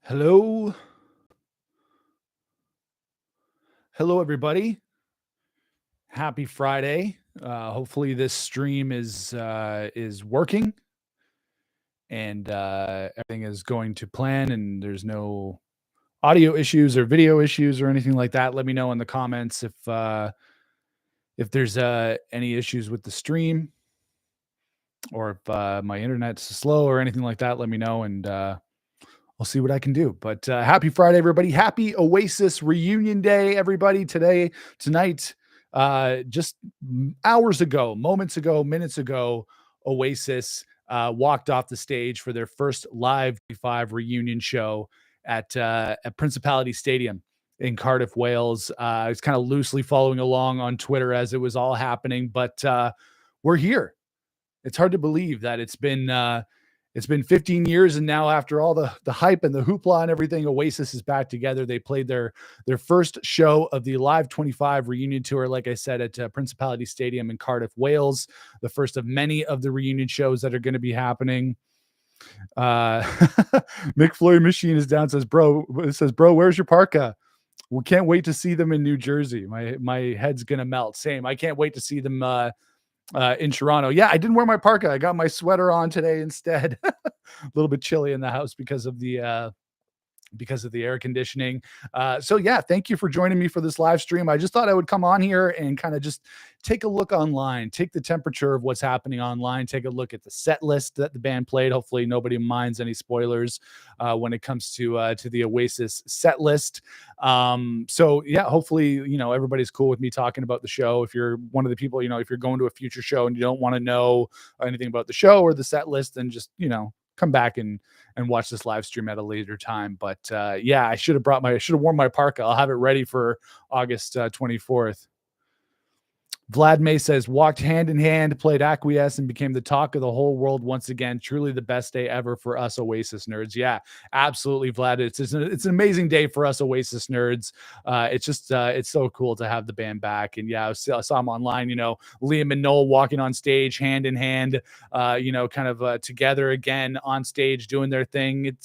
Hello. Hello, everybody. Happy Friday. Hopefully this stream is working and everything is going to plan and there's no audio issues or video issues or anything like that. Let me know in the comments if there's any issues with the stream or if my internet's slow or anything like that. Let me know and I'll see what I can do. But happy Friday, everybody. Happy Oasis reunion day, everybody. Tonight, just hours ago, moments ago, minutes ago, Oasis walked off the stage for their first live 5 reunion show at Principality Stadium in Cardiff, Wales. I was kind of loosely following along on Twitter as it was all happening, but we're here. It's hard to believe that it's been 15 years, and now after all the hype and the hoopla and everything, Oasis is back together. They played their first show of the Live 25 reunion tour, like I said, at Principality Stadium in Cardiff, Wales. The first of many of the reunion shows that are going to be happening. Mick Floyd Machine is down. Says, bro, where's your parka? We can't wait to see them in New Jersey. My head's gonna melt. Same. I can't wait to see them in Toronto. Yeah, I didn't wear my parka. I got my sweater on today instead. A little bit chilly in the house because of the air conditioning. So yeah, thank you for joining me for this live stream. I just thought I would come on here and kind of just take a look online, take the temperature of what's happening online, take a look at the set list that the band played. Hopefully nobody minds any spoilers when it comes to the Oasis set list. So yeah, hopefully, everybody's cool with me talking about the show. If you're one of the people, if you're going to a future show and you don't want to know anything about the show or the set list, then just, come back and watch this live stream at a later time. But yeah, I should have worn my parka. I'll have it ready for August 24th. Vlad May says, walked hand in hand, played Acquiesce, and became the talk of the whole world once again. Truly the best day ever for us Oasis nerds. Yeah, absolutely, Vlad. It's an amazing day for us Oasis nerds. It's just, it's so cool to have the band back. And yeah, I saw him online, Liam and Noel walking on stage hand in hand, kind of together again on stage doing their thing.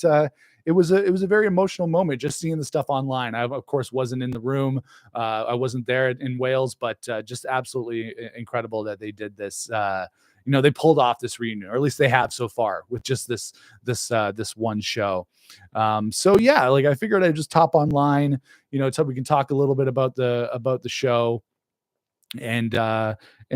It was a very emotional moment just seeing the stuff online. I, of course, wasn't in the room. I wasn't there in Wales, but just absolutely incredible that they did this. They pulled off this reunion, or at least they have so far with just this one show. So yeah, like I figured I'd just hop online, so we can talk a little bit about the show and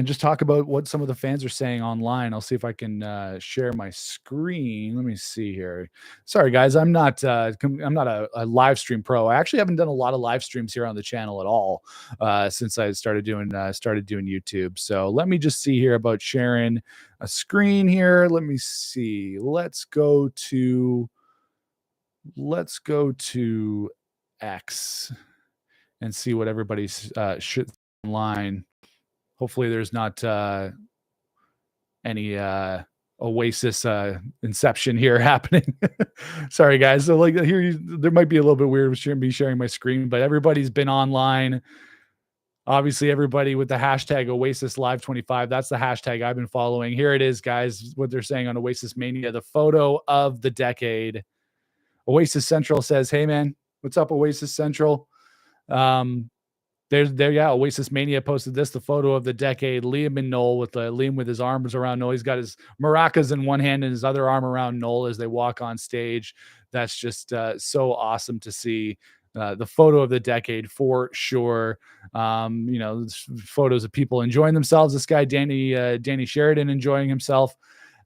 just talk about what some of the fans are saying online. I'll see if I can share my screen. Let me see here. Sorry guys, I'm not a live stream pro. I actually haven't done a lot of live streams here on the channel at all since I started doing YouTube. So let me just see here about sharing a screen here. Let me see. Let's go to X and see what everybody's should online. Hopefully there's not any Oasis inception here happening. Sorry guys. So like here there might be a little bit weird with me sharing my screen, but everybody's been online. Obviously everybody with the hashtag Oasis Live 25. That's the hashtag I've been following. Here it is, guys, what they're saying on Oasis Mania, the photo of the decade. Oasis Central says, hey man, what's up, Oasis Central? Yeah, Oasis Mania posted this, the photo of the decade. Liam and Noel with Liam with his arms around Noel. He's got his maracas in one hand and his other arm around Noel as they walk on stage. That's just so awesome to see. The photo of the decade for sure. Photos of people enjoying themselves. This guy, Danny Sheridan, enjoying himself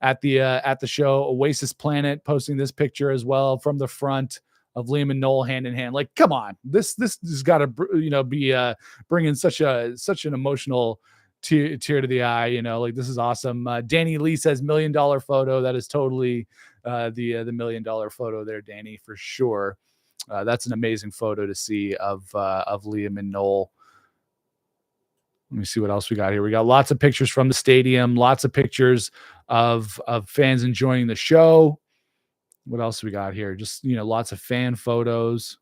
at the show. Oasis Planet posting this picture as well from the front of Liam and Noel hand in hand. Like, come on, this has got to be bringing such an emotional tear to the eye. Like this is awesome. Danny Lee says $1 million photo. That is totally the $1 million photo there, Danny, for sure. That's an amazing photo to see of Liam and Noel. Let me see what else we got here. We got lots of pictures from the stadium, lots of pictures of fans enjoying the show. What else we got here? Just, lots of fan photos.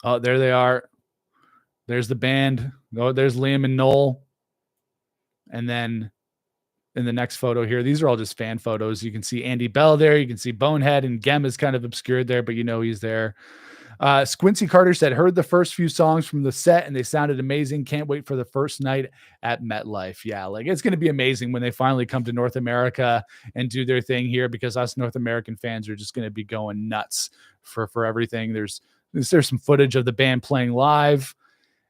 Oh, there they are. There's the band. Oh, there's Liam and Noel. And then in the next photo here. These are all just fan photos. You can see Andy Bell there. You can see Bonehead, and Gem is kind of obscured there, but you know he's there. Squincy Carter said, heard the first few songs from the set and they sounded amazing. Can't wait for the first night at MetLife. Yeah, like it's going to be amazing when they finally come to North America and do their thing here, because us North American fans are just going to be going nuts for everything. There's some footage of the band playing live.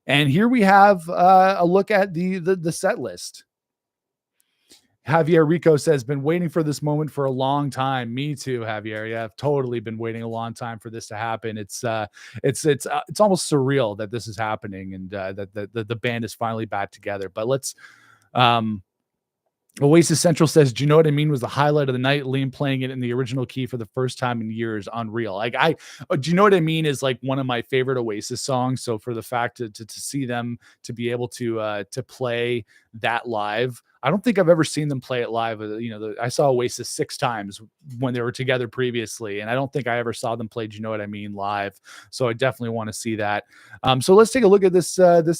And here we have a look at the set list. Javier Rico says, been waiting for this moment for a long time. Me too, Javier. Yeah, I've totally been waiting a long time for this to happen. It's almost surreal that this is happening, and that the band is finally back together. But let's Oasis Central says, do you know what I mean was the highlight of the night? Liam playing it in the original key for the first time in years. Unreal. Like do you know what I mean is like one of my favorite Oasis songs. So for the fact to see them, to be able to play that live, I don't think I've ever seen them play it live. I saw Oasis 6 times when they were together previously, and I don't think I ever saw them play Do You Know What I Mean live. So I definitely want to see that. So let's take a look at this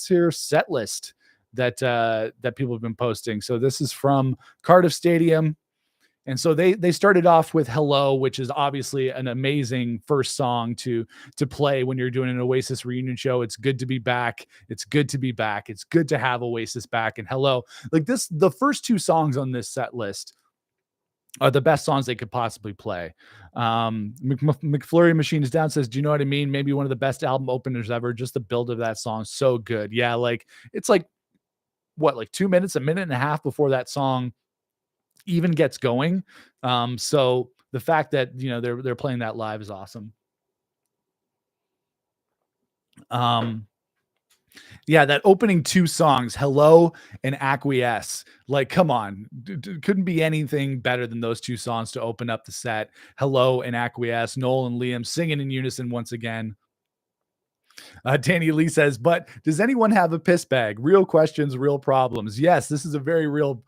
here set list that people have been posting. So this is from Cardiff Stadium. And so they started off with Hello, which is obviously an amazing first song to play when you're doing an Oasis reunion show. It's good to be back. It's good to be back. It's good to have Oasis back. And Hello, like the first 2 songs on this set list are the best songs they could possibly play. McFlurry Machine is down, says, do you know what I mean? Maybe one of the best album openers ever. Just the build of that song. So good. Yeah. Like it's like, what, like 2 minutes, a minute and a half before that song even gets going. So the fact that, they're playing that live is awesome. Yeah, that opening 2 songs, Hello and Acquiesce. Like, come on. Couldn't be anything better than those 2 songs to open up the set. Hello and Acquiesce. Noel and Liam singing in unison once again. Danny Lee says, but does anyone have a piss bag? Real questions, real problems. Yes, this is a very real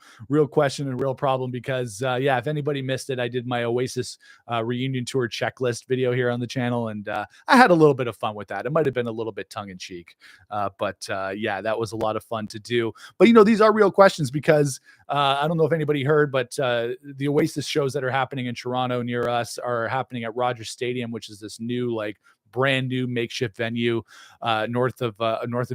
question and real problem because, if anybody missed it, I did my Oasis reunion tour checklist video here on the channel, and I had a little bit of fun with that. It might have been a little bit tongue-in-cheek, but that was a lot of fun to do. But, these are real questions because I don't know if anybody heard, but the Oasis shows that are happening in Toronto near us are happening at Rogers Stadium, which is this new, brand new makeshift venue north of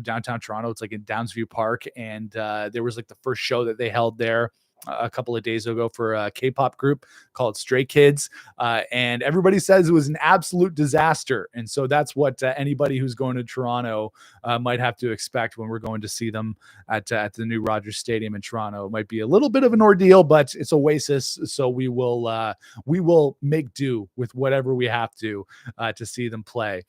downtown Toronto. It's like in Downsview Park, and there was the first show that they held there a couple of days ago for a K-pop group called Stray Kids, and everybody says it was an absolute disaster. And so that's what anybody who's going to Toronto might have to expect when we're going to see them at the new Rogers Stadium in Toronto. It might be a little bit of an ordeal, but it's Oasis, so we will make do with whatever we have to see them play.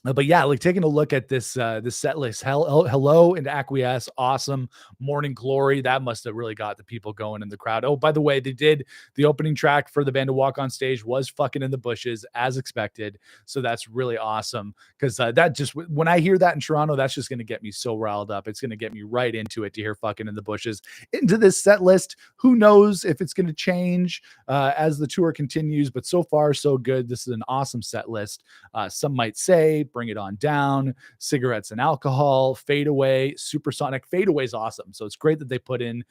But yeah, taking a look at this set list, Hello and Acquiesce, awesome. Morning Glory, that must have really got the people going in the crowd. Oh, by the way, the opening track for the band to walk on stage was Fucking in the Bushes, as expected. So that's really awesome because that just, when I hear that in Toronto, that's just going to get me so riled up. It's going to get me right into it to hear Fucking in the Bushes. Into this set list, who knows if it's going to change as the tour continues, but so far so good. This is an awesome set list. Some might say Bring It On Down, Cigarettes and Alcohol, Fade Away, Supersonic. Fade Away is awesome. So it's great that they put in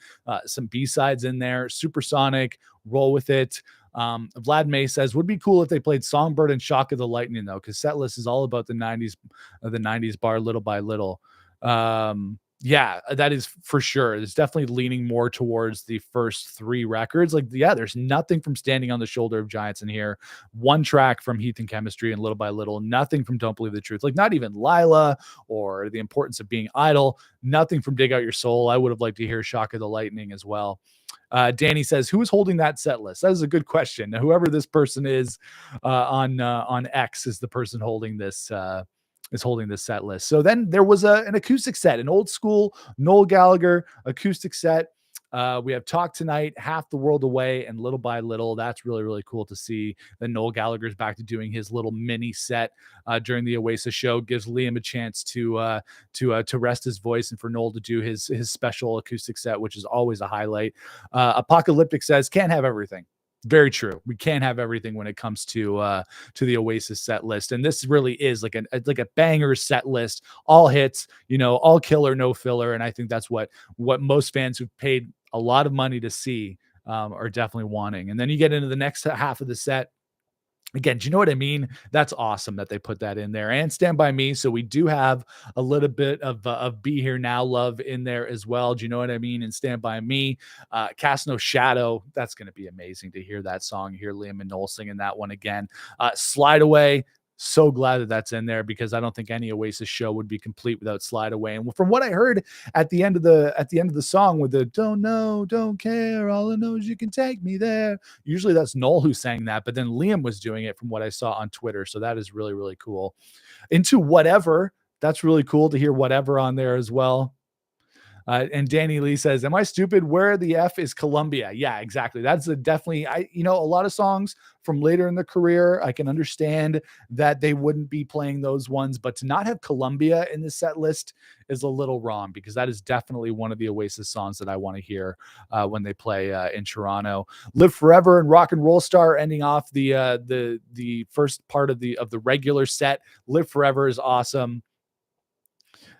some B-sides in there. Supersonic, Roll With It. Vlad May says, would be cool if they played Songbird and Shock of the Lightning, though, because Setlist is all about the 90s bar Little by Little. Yeah, that is for sure. It's definitely leaning more towards the first 3 records. There's nothing from Standing on the Shoulder of Giants in here. 1 track from Heath and Chemistry and Little by Little. Nothing from Don't Believe the Truth. Not even Lila or The Importance of Being Idle. Nothing from Dig Out Your Soul. I would have liked to hear Shock of the Lightning as well. Danny says, who is holding that set list? That is a good question. Now, whoever this person is on X is the person holding this set list. So then there was an acoustic set, an old school Noel Gallagher acoustic set. We have Talk Tonight, Half the World Away, and Little by Little. That's really, really cool to see that Noel Gallagher's back to doing his little mini set during the Oasis show. Gives Liam a chance to rest his voice and for Noel to do his special acoustic set, which is always a highlight. Apocalyptic says, can't have everything. Very true. We can't have everything when it comes to the Oasis set list, and this really is like a banger set list, all hits, all killer, no filler, and I think that's what most fans who've paid a lot of money to see, are definitely wanting. And then you get into the next half of the set. Again, do you know what I mean? That's awesome that they put that in there, and Stand By Me. So we do have a little bit of Be Here Now love in there as well. Do you know what I mean? And Stand By Me, Cast No Shadow. That's going to be amazing to hear that song, hear Liam and Noel singing that one again. Slide Away. So glad that that's in there, because I don't think any Oasis show would be complete without Slide Away. And from what I heard at the end of the song, with the "Don't know, don't care, all I know is you can take me there," usually that's Noel who sang that, but then Liam was doing it from what I saw on Twitter. So that is really, really cool. Into Whatever. That's really cool to hear Whatever on there as well. And Danny Lee says, "Am I stupid? Where the F is Columbia?" Yeah, exactly. That's definitely, a lot of songs from later in the career, I can understand that they wouldn't be playing those ones, but to not have Columbia in the set list is a little wrong, because that is definitely one of the Oasis songs that I want to hear when they play in Toronto. Live Forever and Rock and Roll Star ending off the first part of the regular set. Live Forever is awesome.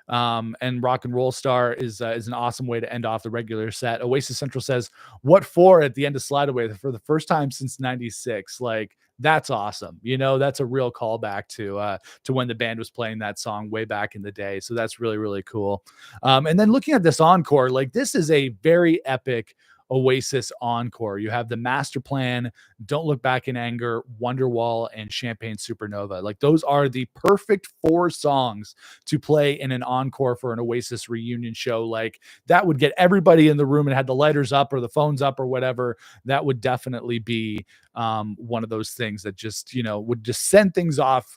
And Rock and Roll Star is an awesome way to end off the regular set. Oasis Central says, "What for?" at the end of Slide Away for the first time since '96. Like, that's awesome. That's a real callback to when the band was playing that song way back in the day. So that's really, really cool. And then looking at this encore, like, this is a very epic Oasis encore. You have the Master Plan, Don't Look Back in Anger, Wonderwall, and Champagne Supernova. Like, those are the perfect 4 songs to play in an encore for an Oasis reunion show. Like, that would get everybody in the room and had the lighters up or the phones up or whatever. That would definitely be one of those things that just, would just send things off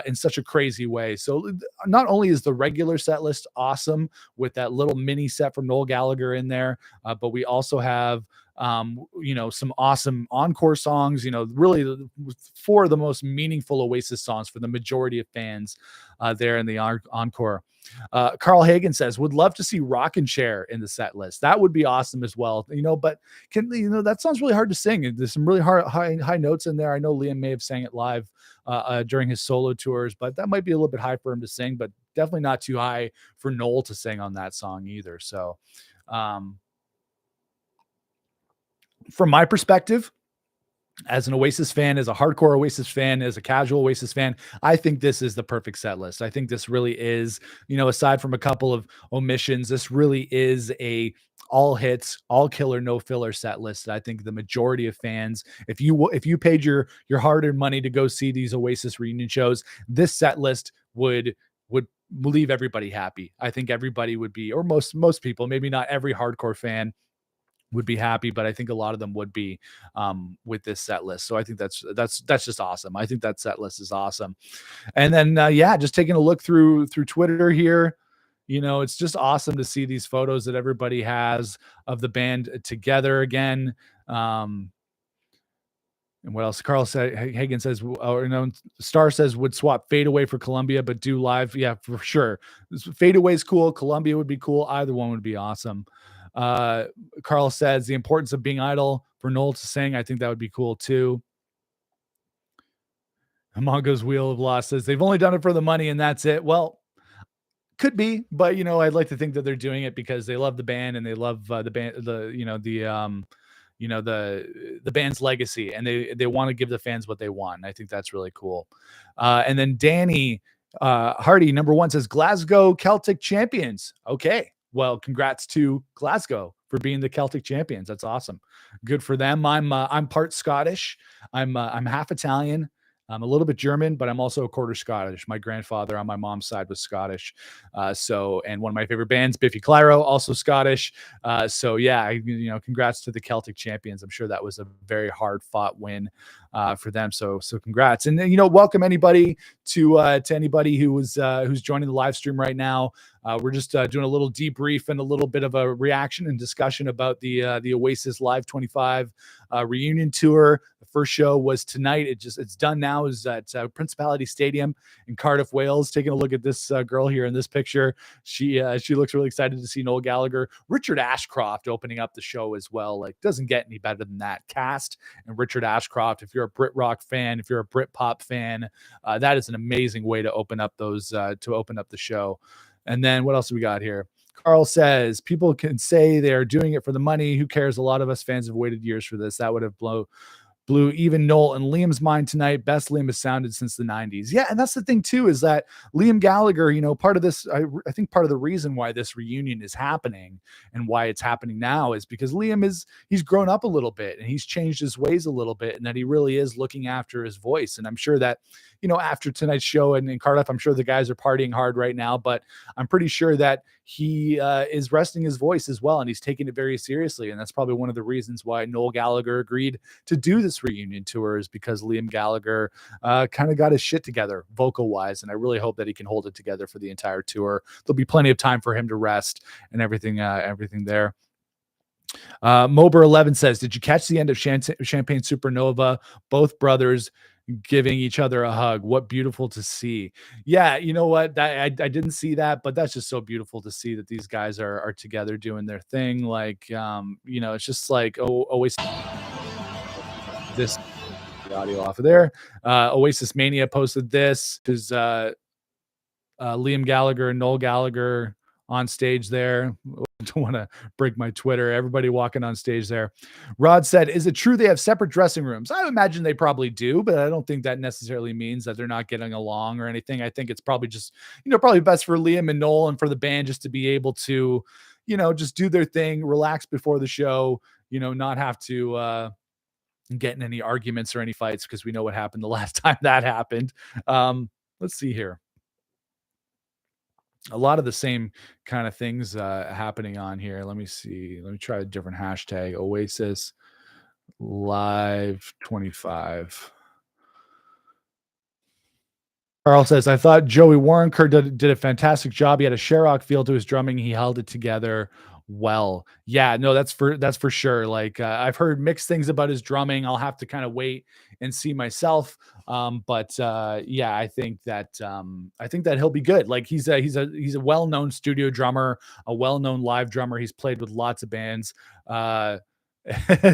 in such a crazy way. So not only is the regular set list awesome with that little mini set from Noel Gallagher in there, but we also have some awesome encore songs, really 4 of the most meaningful Oasis songs for the majority of fans there in the encore. Carl Hagen says, "Would love to see Rockin' Chair in the set list. That would be awesome as well." But that sounds really hard to sing. There's some really high notes in there. I know Liam may have sang it live during his solo tours, but that might be a little bit high for him to sing, but definitely not too high for Noel to sing on that song either. So, from my perspective, as an Oasis fan, as a hardcore Oasis fan, as a casual Oasis fan, I think this is the perfect set list. I think this really is, aside from a couple of omissions, this really is a all hits, all killer, no filler set list. I think the majority of fans, if you paid your hard-earned money to go see these Oasis reunion shows, this set list would leave everybody happy. I think everybody would be, or most people, maybe not every hardcore fan would be happy, but I think a lot of them would be with this set list. So I think that's just awesome. I think that set list is awesome. And then just taking a look through Twitter here, it's just awesome to see these photos that everybody has of the band together again. And what else? Carl said, Hagen says, Star says, would swap Fade Away for Columbia, but do live. Yeah, for sure. Fade Away is cool. Columbia would be cool. Either one would be awesome. Carl says, the importance of being idle for Noel to sing. I think that would be cool too. Mongo's Wheel of Loss says, they've only done it for the money and that's it. Well, could be, but I'd like to think that they're doing it because they love the band and they love the band, the band's legacy, and they want to give the fans what they want. And I think that's really cool. And then Danny Hardy, number 1, says Glasgow Celtic champions. Okay. Well, congrats to Glasgow for being the Celtic champions. That's awesome. Good for them. I'm part Scottish. I'm half Italian. I'm a little bit German, but I'm also a quarter Scottish. My grandfather on my mom's side was Scottish. And one of my favorite bands, Biffy Clyro, also Scottish. Congrats to the Celtic champions. I'm sure that was a very hard fought win for them. So congrats. And welcome anybody to anybody who's joining the live stream right now. We're just doing a little debrief and a little bit of a reaction and discussion about the Oasis Live 25 reunion tour. The first show was tonight. It's done now. Is at Principality Stadium in Cardiff, Wales. Taking a look at this girl here in this picture. She looks really excited to see Noel Gallagher. Richard Ashcroft opening up the show as well. Like, doesn't get any better than that cast. And Richard Ashcroft, if you're a Brit rock fan, if you're a Brit pop fan, that is an amazing way to open up the show. And then what else do we got here? Carl says people can say they're doing it for the money. Who cares? A lot of us fans have waited years for this. That would have blew even Noel and Liam's mind tonight. Best Liam has sounded since the 90s. Yeah, and that's the thing too, is that Liam Gallagher, part of this, I think part of the reason why this reunion is happening and why it's happening now is because he's grown up a little bit and he's changed his ways a little bit, and that he really is looking after his voice. And I'm sure that, after tonight's show and in Cardiff, I'm sure the guys are partying hard right now, but I'm pretty sure that he is resting his voice as well, and he's taking it very seriously. And that's probably one of the reasons why Noel Gallagher agreed to do this reunion tour, is because Liam Gallagher kind of got his shit together vocal wise. And I really hope that he can hold it together for the entire tour. There'll be plenty of time for him to rest and everything there. Mober11 says, did you catch the end of Champagne Supernova? Both brothers giving each other a hug. What beautiful to see. Yeah, you know what? I didn't see that, but that's just so beautiful to see that these guys are together doing their thing. Like, it's just like, always this the audio off of there. Oasis Mania posted this because Liam Gallagher and Noel Gallagher on stage there. Don't want to break my Twitter. Everybody walking on stage there. Rod said, is it true they have separate dressing rooms? I imagine they probably do, but I don't think that necessarily means that they're not getting along or anything. I think it's probably just, probably best for Liam and Noel and for the band just to be able to, just do their thing, relax before the show, not have to get in any arguments or any fights, because we know what happened the last time that happened. Let's see here. A lot of the same kind of things happening on here. Let me see. Let me try a different hashtag. Oasis Live 25. Carl says, I thought Joey Warrenker did a fantastic job. He had a Sherrock feel to his drumming. He held it together well. Yeah, no, that's for sure. Like, I've heard mixed things about his drumming. I'll have to kind of wait and see myself. But yeah, I think that he'll be good. Like, he's a well-known studio drummer, a well-known live drummer. He's played with lots of bands.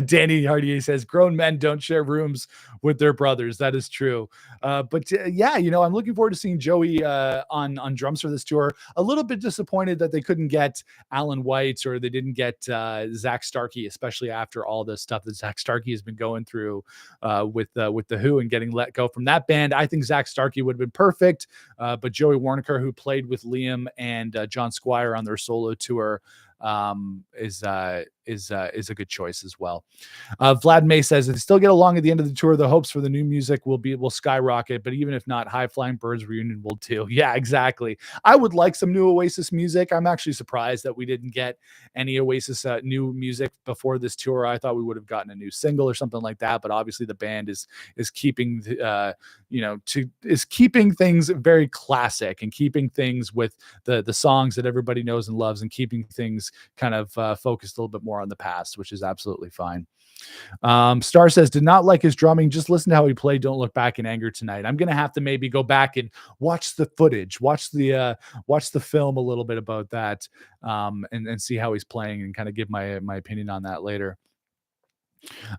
Danny Hardier says, grown men don't share rooms with their brothers. That is true. But yeah, I'm looking forward to seeing Joey on drums for this tour. A little bit disappointed that they couldn't get Alan White, or they didn't get Zach Starkey, especially after all the stuff that Zach Starkey has been going through with the Who and getting let go from that band. I think Zach Starkey would have been perfect. But Joey Warneker, who played with Liam and John Squire on their solo tour, is a good choice as well. Vlad May says, if they still get along at the end of the tour, the hopes for the new music will skyrocket, but even if not, High Flying Birds reunion will too. Yeah, exactly. I would like some new Oasis music. I'm actually surprised that we didn't get any Oasis new music before this tour. I thought we would have gotten a new single or something like that, but obviously the band is keeping is keeping things very classic and keeping things with the songs that everybody knows and loves, and keeping things kind of focused a little bit more on the past, which is absolutely fine. Star says, did not like his drumming. Just listen to how he played. Don't look back in anger tonight. I'm going to have to maybe go back and watch the footage, watch the film a little bit about that, and see how he's playing, and kind of give my opinion on that later.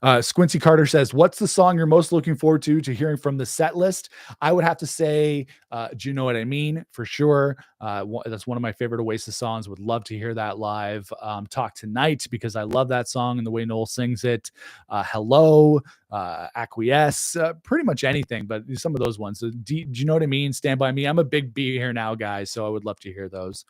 Squincy Carter says, what's the song you're most looking forward to hearing from the set list? I would have to say, do you know what I mean? For sure. That's one of my favorite Oasis songs. Would love to hear that live. Talk Tonight, because I love that song and the way Noel sings it. Hello, Acquiesce, pretty much anything, but some of those ones. So do you know what I mean? Stand By Me. I'm a big Be Here Now guy, so I would love to hear those.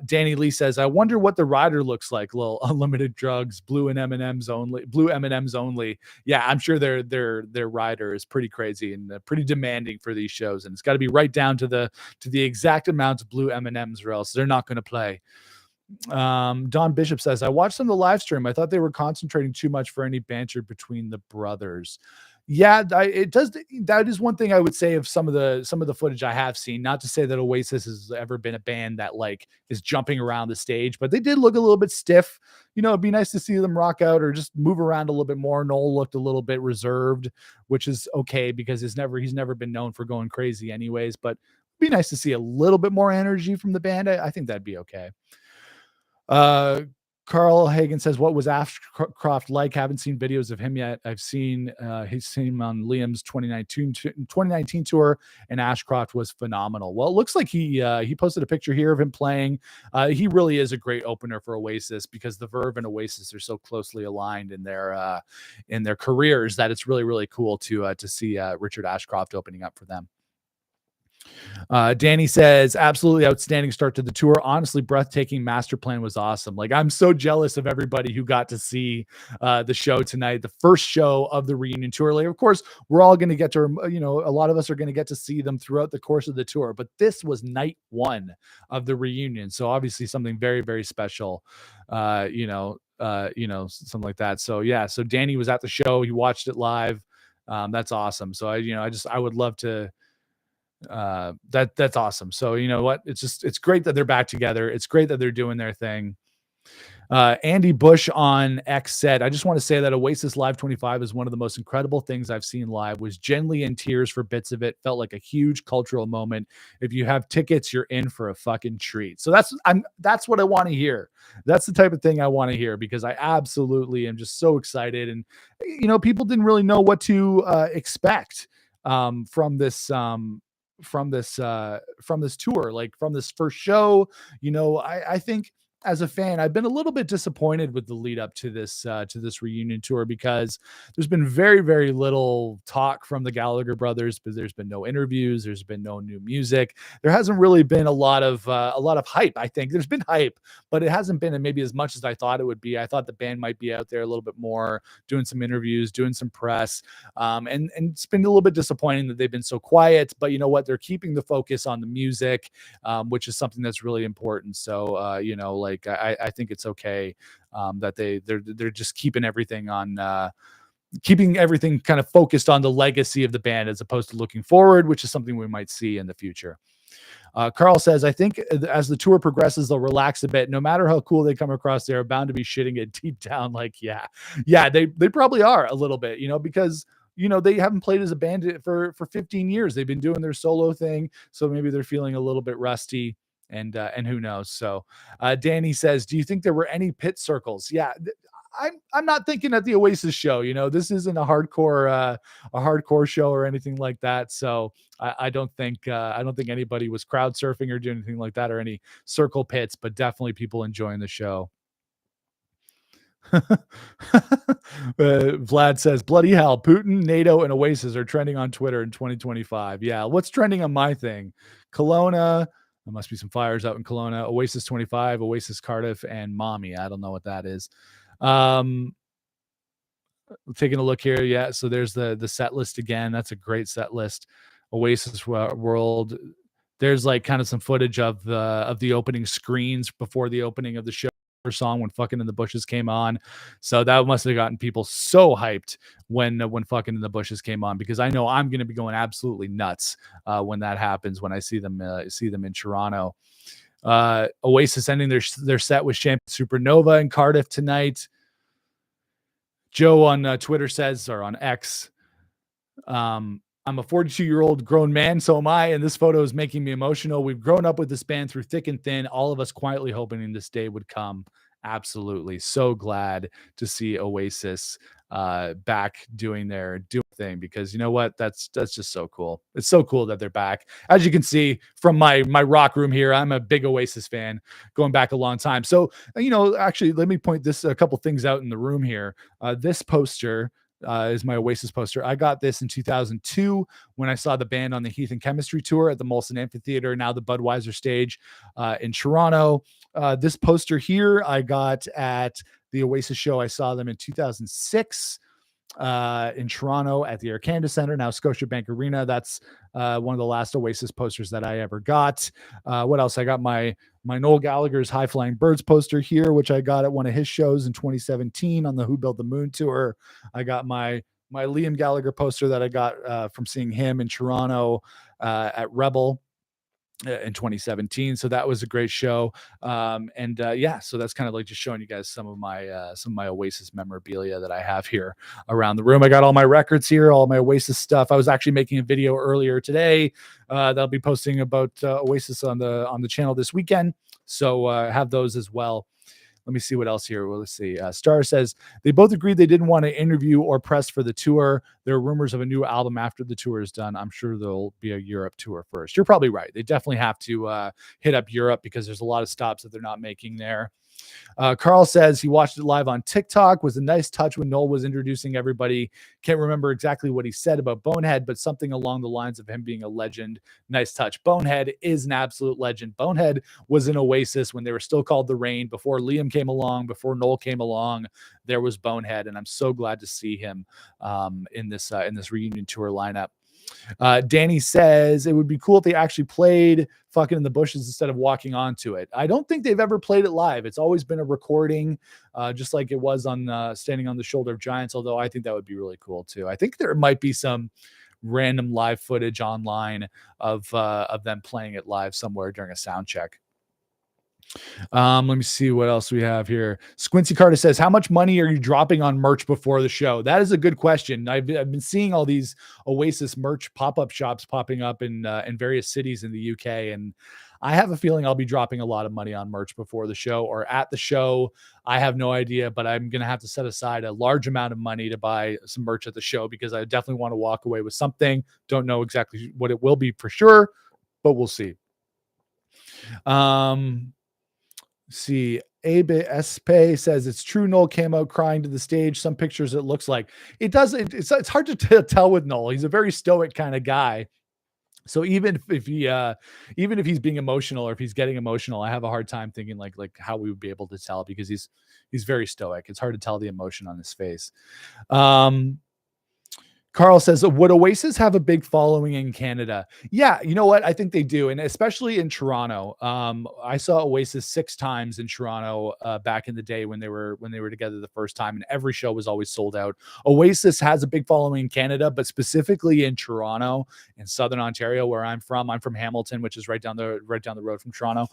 Danny Lee says, I wonder what the rider looks like. Little unlimited drugs, blue M&Ms only. Yeah, I'm sure their rider is pretty crazy and pretty demanding for these shows, and it's got to be right down to the exact amount of blue M&Ms, or else they're not going to play. Don Bishop says, I watched them the live stream. I thought they were concentrating too much for any banter between the brothers. Yeah, it does. That is one thing I would say of some of the footage I have seen. Not to say that Oasis has ever been a band that like is jumping around the stage, but they did look a little bit stiff. It'd be nice to see them rock out or just move around a little bit more. Noel looked a little bit reserved, which is okay because he's never been known for going crazy anyways. But it'd be nice to see a little bit more energy from the band. I think that'd be okay. Carl Hagen says, what was Ashcroft like? Haven't seen videos of him yet. I've seen he's seen him on Liam's 2019 tour, and Ashcroft was phenomenal. Well, it looks like he posted a picture here of him playing. He really is a great opener for Oasis, because the Verve and Oasis are so closely aligned in their careers that it's really, really cool to see Richard Ashcroft opening up for them. Danny says, absolutely outstanding start to the tour. Honestly, breathtaking. Master Plan was awesome. Like, I'm so jealous of everybody who got to see the show tonight, the first show of the reunion tour. Like, of course, we're all going to get to, a lot of us are going to get to see them throughout the course of the tour, but this was night one of the reunion. So obviously something very, very special, something like that. So yeah, so Danny was at the show. He watched it live. That's awesome. So I would love to, that's awesome. So you know what, it's great that they're back together. It's great that they're doing their thing. Andy Bush on X said, I just want to say that Oasis Live 25 is one of the most incredible things I've seen live. Was genuinely in tears for bits of it. Felt like a huge cultural moment. If you have tickets, you're in for a fucking treat. So that's what I want to hear. That's the type of thing I want to hear, because I absolutely am just so excited. And people didn't really know what to expect from this tour, like from this first show. I think as a fan, I've been a little bit disappointed with the lead up to this reunion tour, because there's been very, very little talk from the Gallagher brothers, but there's been no interviews, there's been no new music. There hasn't really been a lot of hype. I think there's been hype, but it hasn't been maybe as much as I thought it would be. I thought the band might be out there a little bit more, doing some interviews, doing some press, and it's been a little bit disappointing that they've been so quiet. But you know what? They're keeping the focus on the music, which is something that's really important. So I think it's okay that they're just keeping everything kind of focused on the legacy of the band, as opposed to looking forward, which is something we might see in the future. Carl says, I think as the tour progresses, they'll relax a bit. No matter how cool they come across, they're bound to be shitting it deep down. Like, yeah, they probably are a little bit, because they haven't played as a band for 15 years. They've been doing their solo thing. So maybe they're feeling a little bit rusty. And who knows? So Danny says, do you think there were any pit circles? Yeah, I'm not thinking at the Oasis show. This isn't a hardcore show or anything like that. So I don't think anybody was crowd surfing or doing anything like that, or any circle pits, but definitely people enjoying the show. Vlad says, bloody hell, Putin, NATO, and Oasis are trending on Twitter in 2025. Yeah, what's trending on my thing? Kelowna. There must be some fires out in Kelowna. Oasis 25, Oasis Cardiff, and Mommy. I don't know what that is. Taking a look here. Yeah, so there's the set list again. That's a great set list. Oasis World. There's like kind of some footage of the opening screens before the opening of the show song, when Fucking in the Bushes came on. So that must have gotten people so hyped when Fucking in the Bushes came on, because I know I'm going to be going absolutely nuts when that happens, when I see them in Toronto. Oasis ending their set with Champagne Supernova in Cardiff tonight. Joe on Twitter says, or on X, I'm a 42-year-old grown man, so am I, and this photo is making me emotional. We've grown up with this band through thick and thin, all of us quietly hoping this day would come. Absolutely. So glad to see Oasis back doing their thing, because you know what? That's just so cool. It's so cool that they're back. As you can see from my rock room here, I'm a big Oasis fan going back a long time. So, actually, let me point a couple things out in the room here. This poster is my Oasis poster. I got this in 2002 when I saw the band on the Heath and Chemistry tour at the Molson Amphitheater, now the Budweiser stage in Toronto. This poster here I got at the Oasis show. I saw them in 2006 in Toronto at the Air Canada Centre, now Scotiabank Arena. That's one of the last Oasis posters that I ever got. What else? I got my Noel Gallagher's High Flying Birds poster here, which I got at one of his shows in 2017 on the Who Built the Moon tour. I got my Liam Gallagher poster that I got from seeing him in Toronto at Rebel in 2017. So that was a great show. So that's kind of like just showing you guys some of my Oasis memorabilia that I have here around the room. I got all my records here, all my Oasis stuff. I was actually making a video earlier today that I'll be posting about Oasis on the channel this weekend. So have those as well. Let me see what else here. Well, let's see. Star says they both agreed they didn't want to interview or press for the tour. There are rumors of a new album after the tour is done. I'm sure there'll be a Europe tour first. You're probably right. They definitely have to hit up Europe because there's a lot of stops that they're not making there. Carl says he watched it live on TikTok. Was a nice touch when Noel was introducing everybody. Can't remember exactly what he said about Bonehead, but something along the lines of him being a legend. Nice touch. Bonehead is an absolute legend. Bonehead was in Oasis when they were still called The Rain. Before Liam came along, before Noel came along, there was Bonehead, and I'm so glad to see him in this reunion tour lineup. Danny says it would be cool if they actually played Fucking in the Bushes instead of walking onto it. I don't think they've ever played it live. It's always been a recording, just like it was on Standing on the Shoulder of Giants, although I think that would be really cool too. I think there might be some random live footage online of them playing it live somewhere during a sound check. Let me see what else we have here. Squincy Carter says, how much money are you dropping on merch before the show? That is a good question. I've been seeing all these Oasis merch pop-up shops popping up in various cities in the UK, and I have a feeling I'll be dropping a lot of money on merch before the show or at the show. I have no idea, but I'm going to have to set aside a large amount of money to buy some merch at the show because I definitely want to walk away with something. Don't know exactly what it will be for sure, but we'll see. See, Abe Espe says it's true. Noel came out crying to the stage. Some pictures it looks like it does. It's hard to tell with Noel. He's a very stoic kind of guy. So even if he's being emotional or if he's getting emotional, I have a hard time thinking like how we would be able to tell because he's very stoic. It's hard to tell the emotion on his face. Carl says, would Oasis have a big following in Canada? Yeah, you know what? I think they do. And especially in Toronto. I saw Oasis 6 times in Toronto back in the day when they were together the first time, and every show was always sold out. Oasis has a big following in Canada, but specifically in Toronto, in Southern Ontario, where I'm from. I'm from Hamilton, which is right down the road from Toronto.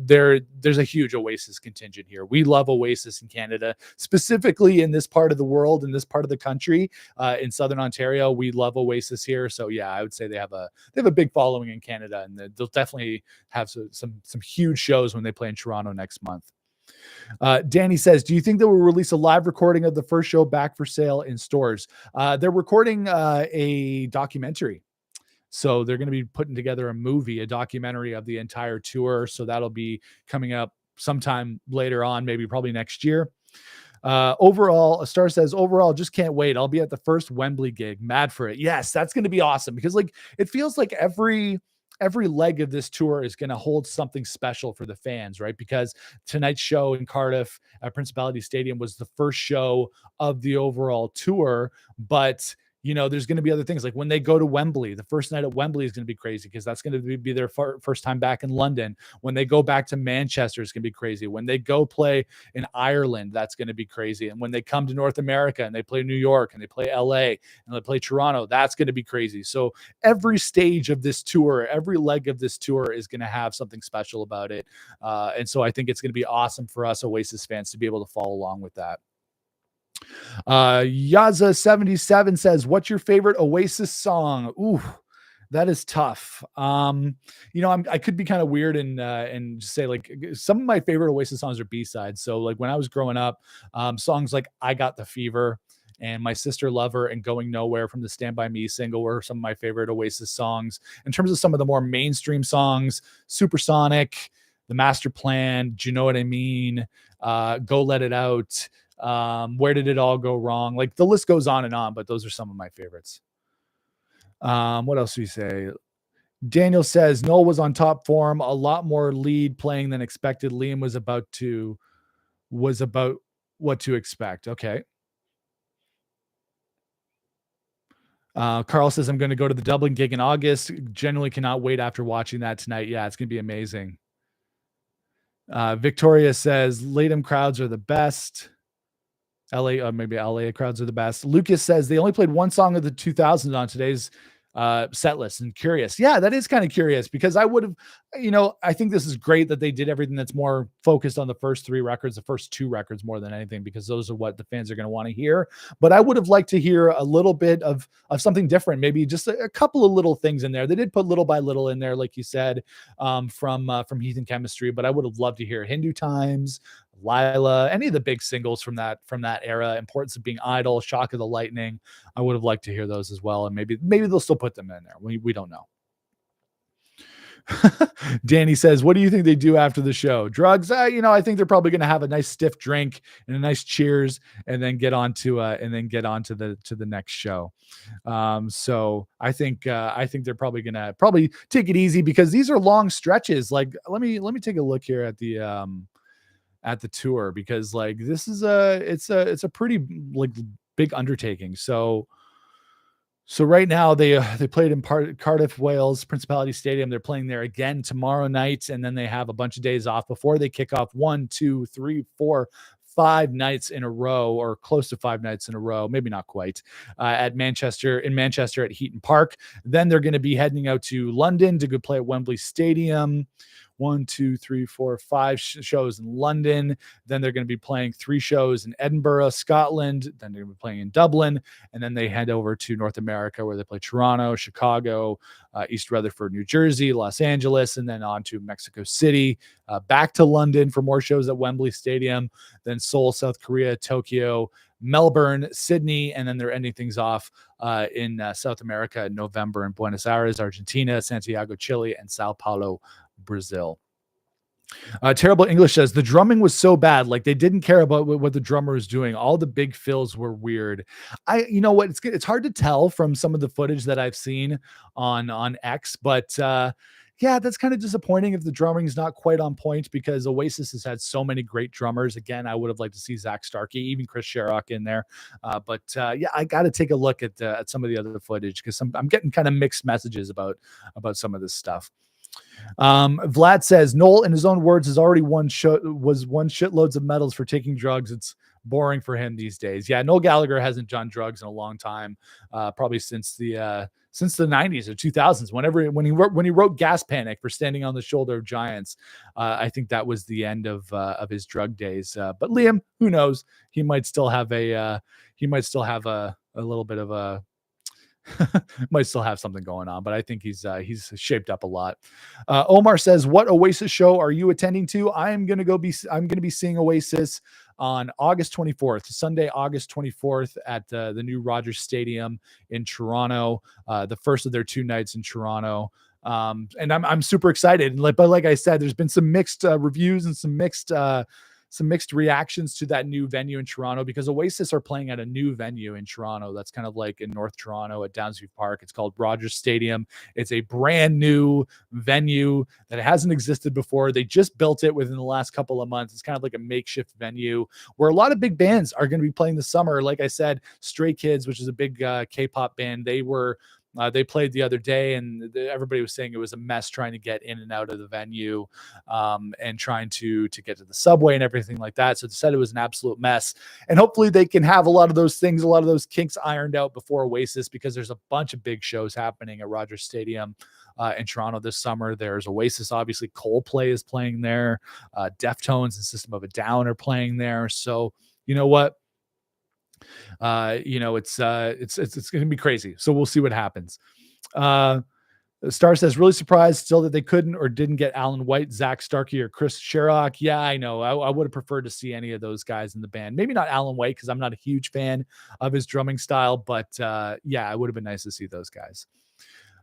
There's a huge Oasis contingent here. We love Oasis in Canada, specifically in this part of the world, in this part of the country, in Southern Ontario. We love Oasis here, so yeah, I would say they have a big following in Canada, and they'll definitely have some huge shows when they play in Toronto next month. Danny says, do you think they will release a live recording of the first show back for sale in stores? They're recording a documentary. So they're going to be putting together a documentary of the entire tour. So that'll be coming up sometime later on, maybe probably next year. Overall, a star says, overall, just can't wait. I'll be at the first Wembley gig. Mad for it. Yes, that's going to be awesome because it feels like every leg of this tour is going to hold something special for the fans, right? Because tonight's show in Cardiff at Principality Stadium was the first show of the overall tour, but there's going to be other things like when they go to Wembley, the first night at Wembley is going to be crazy because that's going to be their first time back in London. When they go back to Manchester, it's going to be crazy. When they go play in Ireland, that's going to be crazy. And when they come to North America and they play New York and they play LA and they play Toronto, that's going to be crazy. So every stage of this tour, every leg of this tour is going to have something special about it. And so I think it's going to be awesome for us Oasis fans to be able to follow along with that. Yaza77 says, what's your favorite Oasis song? Ooh, that is tough. I could be kind of weird and just say like some of my favorite Oasis songs are B-sides. So like when I was growing up, songs like I Got the Fever and My Sister Lover and Going Nowhere from the Stand By Me single were some of my favorite Oasis songs. In terms of some of the more mainstream songs, Supersonic, The Master Plan, Do You Know What I Mean? Go Let It Out. Where Did It All Go Wrong? Like the list goes on and on, but those are some of my favorites. What else do we say? Daniel says Noel was on top form, a lot more lead playing than expected. Liam was about what to expect. Okay. Carl says I'm going to go to the Dublin gig in August. Generally cannot wait after watching that tonight. Yeah, it's going to be amazing. Victoria says Latham crowds are the best. Maybe LA crowds are the best. Lucas says they only played one song of the 2000s on today's set list. And curious. Yeah, that is kind of curious because I would have, I think this is great that they did everything that's more focused on the first 2 records more than anything, because those are what the fans are going to want to hear. But I would have liked to hear a little bit of something different, maybe just a couple of little things in there. They did put Little by Little in there, like you said, from Heath and Chemistry, but I would have loved to hear Hindu Times, Lila, any of the big singles from that era, Importance of Being Idle, Shock of the Lightning. I would have liked to hear those as well, and maybe they'll still put them in there. We don't know. Danny says, "What do you think they do after the show? Drugs? I think they're probably going to have a nice stiff drink and a nice cheers, and then get on to the next show." So I think they're probably going to take it easy, because these are long stretches. Like, let me take a look here at the tour, because like this is it's a pretty like big undertaking. So right now they played in Cardiff, Wales, Principality Stadium. They're playing there again tomorrow night, and then they have a bunch of days off before they kick off 1, 2, 3, 4, 5 nights in a row, or close to 5 nights in a row, maybe not quite, in Manchester at Heaton Park. Then they're going to be heading out to London to go play at Wembley Stadium. 1, 2, 3, 4, 5 shows in London. Then they're going to be playing 3 shows in Edinburgh, Scotland. Then they're going to be playing in Dublin. And then they head over to North America, where they play Toronto, Chicago, East Rutherford, New Jersey, Los Angeles, and then on to Mexico City, back to London for more shows at Wembley Stadium, then Seoul, South Korea, Tokyo, Melbourne, Sydney, and then they're ending things off in South America in November in Buenos Aires, Argentina, Santiago, Chile, and Sao Paulo, Brazil. Terrible English says, the drumming was so bad. Like, they didn't care about what the drummer was doing. All the big fills were weird. You know what? It's hard to tell from some of the footage that I've seen on X, but yeah, that's kind of disappointing if the drumming is not quite on point, because Oasis has had so many great drummers. Again, I would have liked to see Zach Starkey, even Chris Sherrock in there. But yeah, I got to take a look at some of the other footage, because I'm getting kind of mixed messages about some of this stuff. Vlad says, Noel, in his own words, has already won shitloads of medals for taking drugs. It's boring for him these days. Yeah, Noel Gallagher hasn't done drugs in a long time, probably since the 90s or 2000s. When he wrote Gas Panic for Standing on the Shoulder of Giants, I think that was the end of his drug days. But Liam, who knows? He might still have a little bit of a might still have something going on, but I think he's shaped up a lot. Omar says, what Oasis show are you attending to? I'm going to be seeing Oasis on August 24th, Sunday, August 24th at the new Rogers Stadium in Toronto, the first of their 2 nights in Toronto. And I'm super excited. But like I said, there's been some mixed reviews and some mixed reactions to that new venue in Toronto, because Oasis are playing at a new venue in Toronto that's kind of like in North Toronto at Downsview Park. It's called Rogers Stadium. It's a brand new venue that hasn't existed before. They just built it within the last couple of months. It's kind of like a makeshift venue where a lot of big bands are going to be playing this summer. Like I said, Stray Kids, which is a big K-pop band, they played the other day, and everybody was saying it was a mess trying to get in and out of the venue, and trying to get to the subway and everything like that. So they said it was an absolute mess. And hopefully they can have a lot of those kinks ironed out before Oasis, because there's a bunch of big shows happening at Rogers Stadium in Toronto this summer. There's Oasis, obviously. Coldplay is playing there. Deftones and System of a Down are playing there. So you know what? It's going to be crazy. So we'll see what happens. Star says, really surprised still that they couldn't or didn't get Alan White, Zach Starkey, or Chris Sherrock. Yeah, I know. I would have preferred to see any of those guys in the band. Maybe not Alan White, because I'm not a huge fan of his drumming style, but yeah, it would have been nice to see those guys.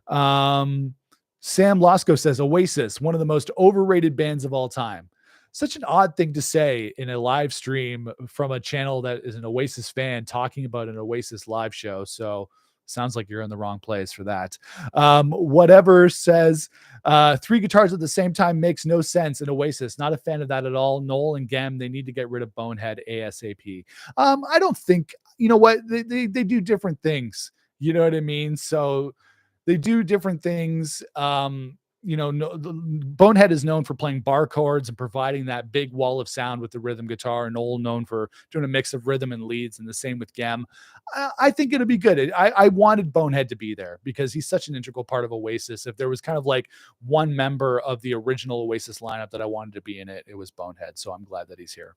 Sam Lasco says, Oasis, one of the most overrated bands of all time. Such an odd thing to say in a live stream from a channel that is an Oasis fan talking about an Oasis live show. So sounds like you're in the wrong place for that. Whatever says, 3 guitars at the same time makes no sense in Oasis. Not a fan of that at all. Noel and Gem, they need to get rid of Bonehead ASAP. I don't think, you know what, they do different things. You know what I mean? So they do different things. Bonehead is known for playing bar chords and providing that big wall of sound with the rhythm guitar, and Noel known for doing a mix of rhythm and leads, and the same with Gem. I think it'll be good. I wanted Bonehead to be there because he's such an integral part of Oasis. If there was kind of like one member of the original Oasis lineup that I wanted to be in it, it was Bonehead. So I'm glad that he's here.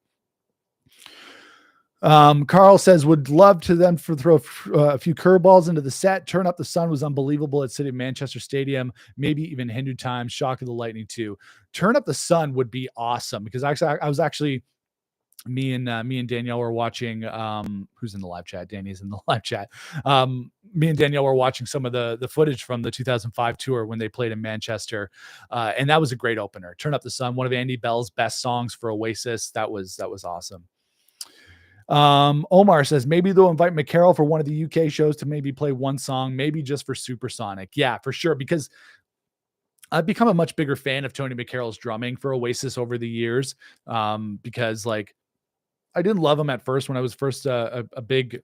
Carl says, would love to them for throw a few curveballs into the set. Turn Up the Sun was unbelievable at City of Manchester Stadium, maybe even Hindu Times, Shock of the Lightning too. Turn Up the Sun would be awesome, because actually I was actually Me and Danielle were watching. Who's in the live chat? Danny's in the live chat. Me and Danielle were watching some of the footage from the 2005 tour when they played in Manchester, and that was a great opener. Turn Up the Sun, one of Andy Bell's best songs for Oasis. That was awesome. Omar says maybe they'll invite McCarroll for one of the UK shows to maybe play one song, maybe just for Supersonic. Yeah, for sure, because I've become a much bigger fan of Tony McCarroll's drumming for Oasis over the years. Because like I didn't love him at first when I was first a big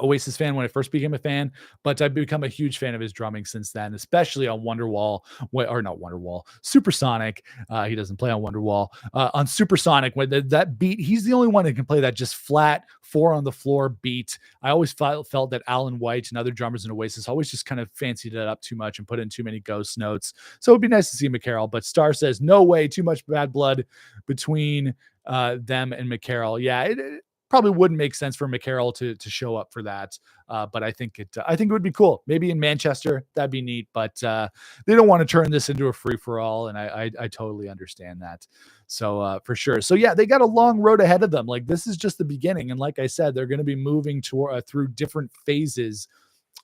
Oasis fan when I first became a fan, but I've become a huge fan of his drumming since then, especially on Wonderwall, or not Wonderwall, Supersonic. He doesn't play on Wonderwall. On Supersonic, when that beat, he's the only one that can play that just flat four on the floor beat. I always felt that Alan White and other drummers in Oasis always just kind of fancied it up too much and put in too many ghost notes. So it'd be nice to see McCarroll, but Star says, no way, too much bad blood between them and McCarroll. Yeah, it probably wouldn't make sense for McCarroll to show up for that. But I think it would be cool. Maybe in Manchester, that'd be neat. But they don't want to turn this into a free for all, and I totally understand that. So for sure. So yeah, they got a long road ahead of them. Like this is just the beginning, and like I said, they're going to be moving through different phases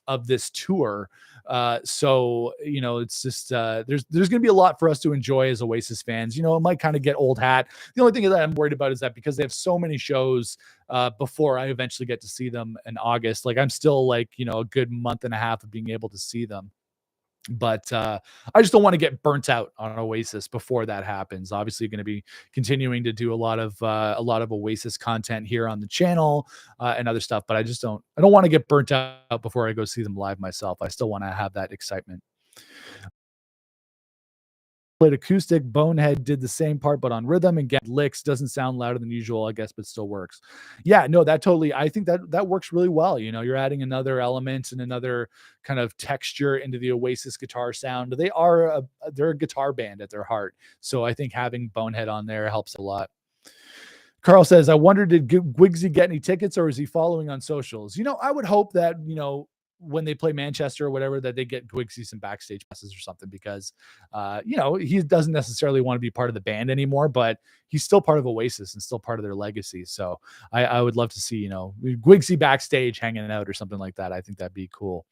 of this tour. So it's just there's going to be a lot for us to enjoy as Oasis fans. It might kind of get old hat. The only thing that I'm worried about is that because they have so many shows before I eventually get to see them in August, like I'm still like a good month and a half of being able to see them. But I just don't want to get burnt out on Oasis before that happens. Obviously, going to be continuing to do a lot of Oasis content here on the channel and other stuff. But I don't want to get burnt out before I go see them live myself. I still want to have that excitement. Played acoustic. Bonehead did the same part, but on rhythm and get licks. Doesn't sound louder than usual, I guess, but still works. Yeah, no, I think that works really well. You're adding another element and another kind of texture into the Oasis guitar sound. They're a guitar band at their heart. So I think having Bonehead on there helps a lot. Carl says, I wonder, did Gwigsy get any tickets or is he following on socials? I would hope that, when they play Manchester or whatever, that they get Gwigsy some backstage passes or something because, he doesn't necessarily want to be part of the band anymore, but he's still part of Oasis and still part of their legacy. So I would love to see, Gwigsy backstage hanging out or something like that. I think that'd be cool.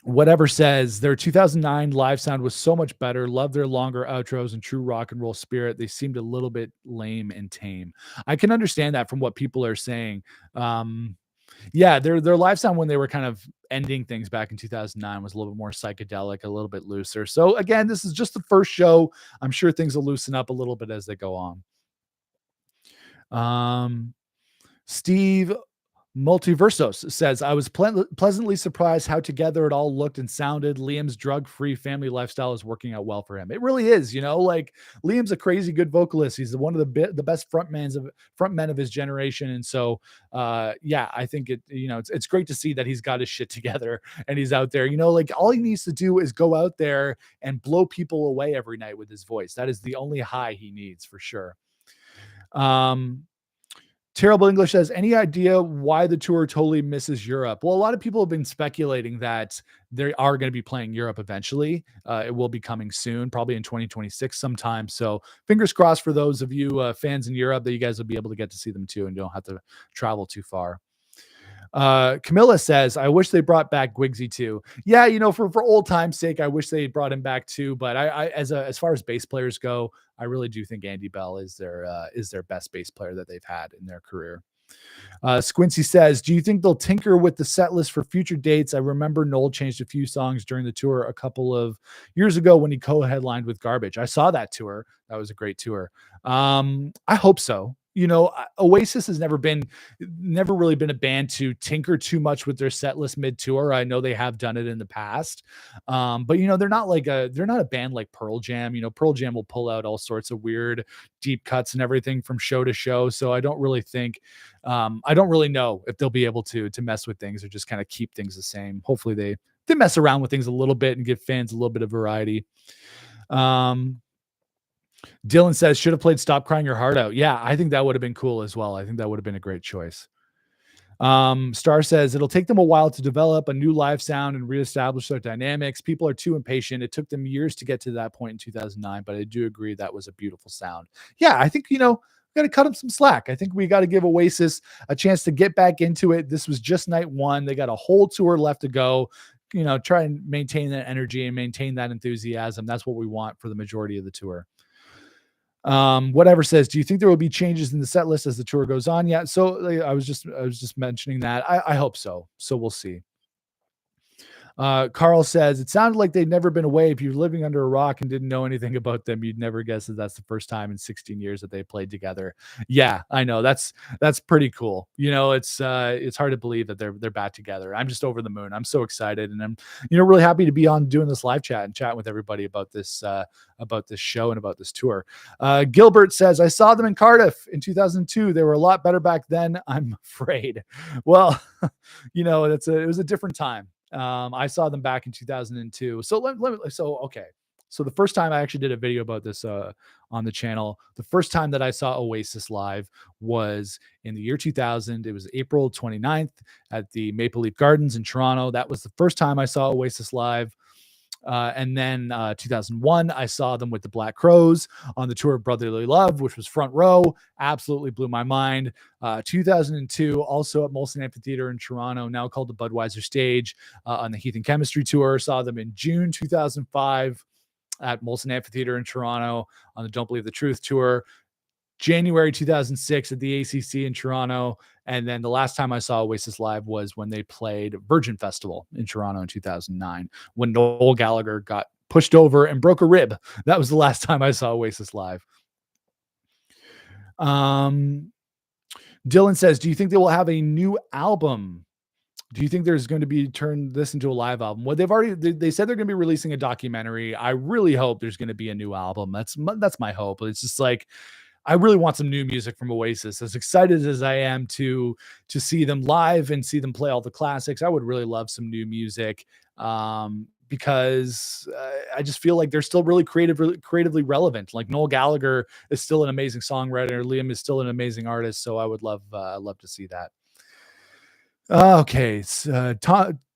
Whatever says their 2009 live sound was so much better. Love their longer outros and true rock and roll spirit. They seemed a little bit lame and tame. I can understand that from what people are saying. Yeah, their live sound when they were kind of ending things back in 2009 was a little bit more psychedelic, a little bit looser. So again, this is just the first show. I'm sure things will loosen up a little bit as they go on. Steve Multiversos says, I was pleasantly surprised how together it all looked and sounded. Liam's drug-free family lifestyle is working out well for him. It really is, like Liam's a crazy good vocalist. He's one of the best frontmen of his generation. And so, yeah, I think it's great to see that he's got his shit together and he's out there, like all he needs to do is go out there and blow people away every night with his voice. That is the only high he needs for sure. Terrible English says, any idea why the tour totally misses Europe? Well, a lot of people have been speculating that they are going to be playing Europe eventually. It will be coming soon, probably in 2026 sometime. So fingers crossed for those of you fans in Europe that you guys will be able to get to see them too and don't have to travel too far. Camilla says, I wish they brought back Gwigsy too. Yeah, for old time's sake, I wish they brought him back too. But as far as bass players go, I really do think Andy Bell is their best bass player that they've had in their career. Squincy says, do you think they'll tinker with the set list for future dates? I remember Noel changed a few songs during the tour a couple of years ago when he co-headlined with Garbage. I saw that tour. That was a great tour. I hope so. Oasis has never really been a band to tinker too much with their set list mid-tour. I know they have done it in the past. But they're not a band like Pearl Jam. Pearl Jam will pull out all sorts of weird deep cuts and everything from show to show. So I don't really know if they'll be able to mess with things or just kind of keep things the same. Hopefully they mess around with things a little bit and give fans a little bit of variety. Dylan says, should have played Stop Crying Your Heart Out. Yeah, I think that would have been cool as well. I think that would have been a great choice. Star says it'll take them a while to develop a new live sound and reestablish their dynamics. People are too impatient. It took them years to get to that point in 2009, but I do agree that was a beautiful sound. Yeah, I think, we got to cut them some slack. I think we got to give Oasis a chance to get back into it. This was just night one. They got a whole tour left to go. Try and maintain that energy and maintain that enthusiasm. That's what we want for the majority of the tour. Whatever says, do you think there will be changes in the set list as the tour goes on? Yeah. So I was just mentioning that. I hope so. So we'll see. Carl says, it sounded like they'd never been away. If you're living under a rock and didn't know anything about them, you'd never guess that that's the first time in 16 years that they played together. Yeah, I know. That's pretty cool. It's hard to believe that they're back together. I'm just over the moon. I'm so excited. And I'm, really happy to be on doing this live chat and chatting with everybody about this show and about this tour. Gilbert says, I saw them in Cardiff in 2002. They were a lot better back then, I'm afraid. Well, it was a different time. I saw them back in 2002. So okay. So the first time I actually did a video about this on the channel, the first time that I saw Oasis live was in the year 2000. It was April 29th at the Maple Leaf Gardens in Toronto. That was the first time I saw Oasis live. And then 2001, I saw them with the Black Crowes on the tour of Brotherly Love, which was front row. Absolutely blew my mind. 2002, also at Molson Amphitheater in Toronto, now called the Budweiser Stage, on the Heath and Chemistry Tour. Saw them in June 2005 at Molson Amphitheater in Toronto on the Don't Believe the Truth Tour. January 2006 at the ACC in Toronto. And then the last time I saw Oasis live was when they played Virgin Festival in Toronto in 2009, when Noel Gallagher got pushed over and broke a rib. That was the last time I saw Oasis live. Dylan says, do you think they will have a new album? Do you think there's going to be turn this into a live album? Well, they said they're going to be releasing a documentary. I really hope there's going to be a new album. That's my hope. It's just like, I really want some new music from Oasis. As excited as I am to see them live and see them play all the classics, I would really love some new music, because I just feel like they're still really creatively relevant. Like Noel Gallagher is still an amazing songwriter. Liam is still an amazing artist. So I would love to see that. Okay.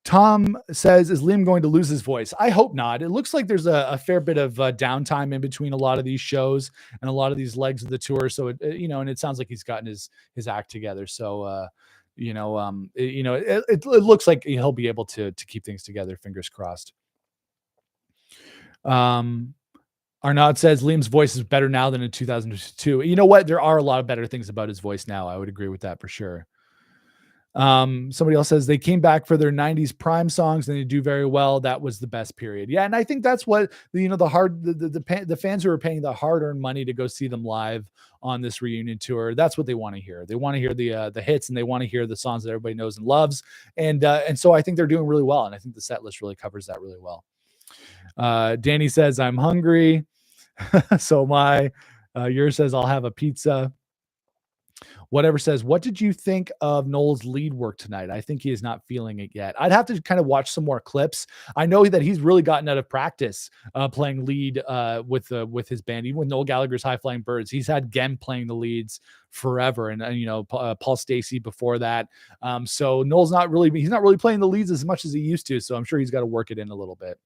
Tom says, is Liam going to lose his voice? I hope not. It looks like there's a fair bit of downtime in between a lot of these shows and a lot of these legs of the tour. So, and it sounds like he's gotten his act together. So, it looks like he'll be able to keep things together. Fingers crossed. Arnaud says Liam's voice is better now than in 2002. You know what? There are a lot of better things about his voice now. I would agree with that for sure. Somebody else says they came back for their 90s prime songs and they do very well. That was the best period. Yeah. And I think that's what the fans who are paying the hard-earned money to go see them live on this reunion tour, that's what they want to hear. They want to hear the hits, and they want to hear the songs that everybody knows and loves. And so I think they're doing really well. And I think the set list really covers that really well. Danny says, I'm hungry. So am I. Yours says, I'll have a pizza. Whatever says, what did you think of Noel's lead work tonight? I think he is not feeling it yet. I'd have to kind of watch some more clips. I know that he's really gotten out of practice playing lead with his band. Even with Noel Gallagher's High Flying Birds, he's had Gem playing the leads forever, and Paul Stacey before that. So Noel's not really playing the leads as much as he used to. So I'm sure he's got to work it in a little bit.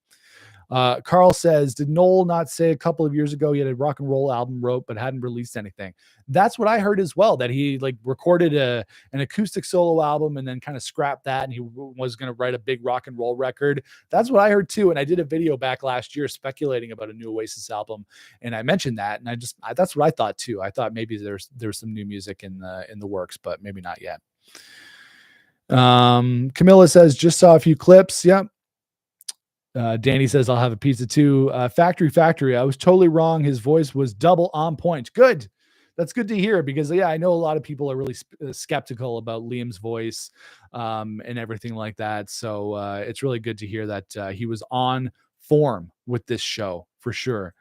Carl says, did Noel not say a couple of years ago he had a rock and roll album wrote but hadn't released anything? That's what I heard as well, that he recorded an acoustic solo album and then kind of scrapped that, and he was going to write a big rock and roll record. That's what I heard too. And I did a video back last year speculating about a new Oasis album, and I mentioned that, and that's what I thought too. I thought maybe there's some new music in the works, but maybe not yet. Camilla says, just saw a few clips. Yep. Danny says, I'll have a pizza too. Factory. I was totally wrong. His voice was double on point. Good. That's good to hear, because I know a lot of people are really skeptical about Liam's voice and everything like that. So it's really good to hear that he was on form with this show for sure.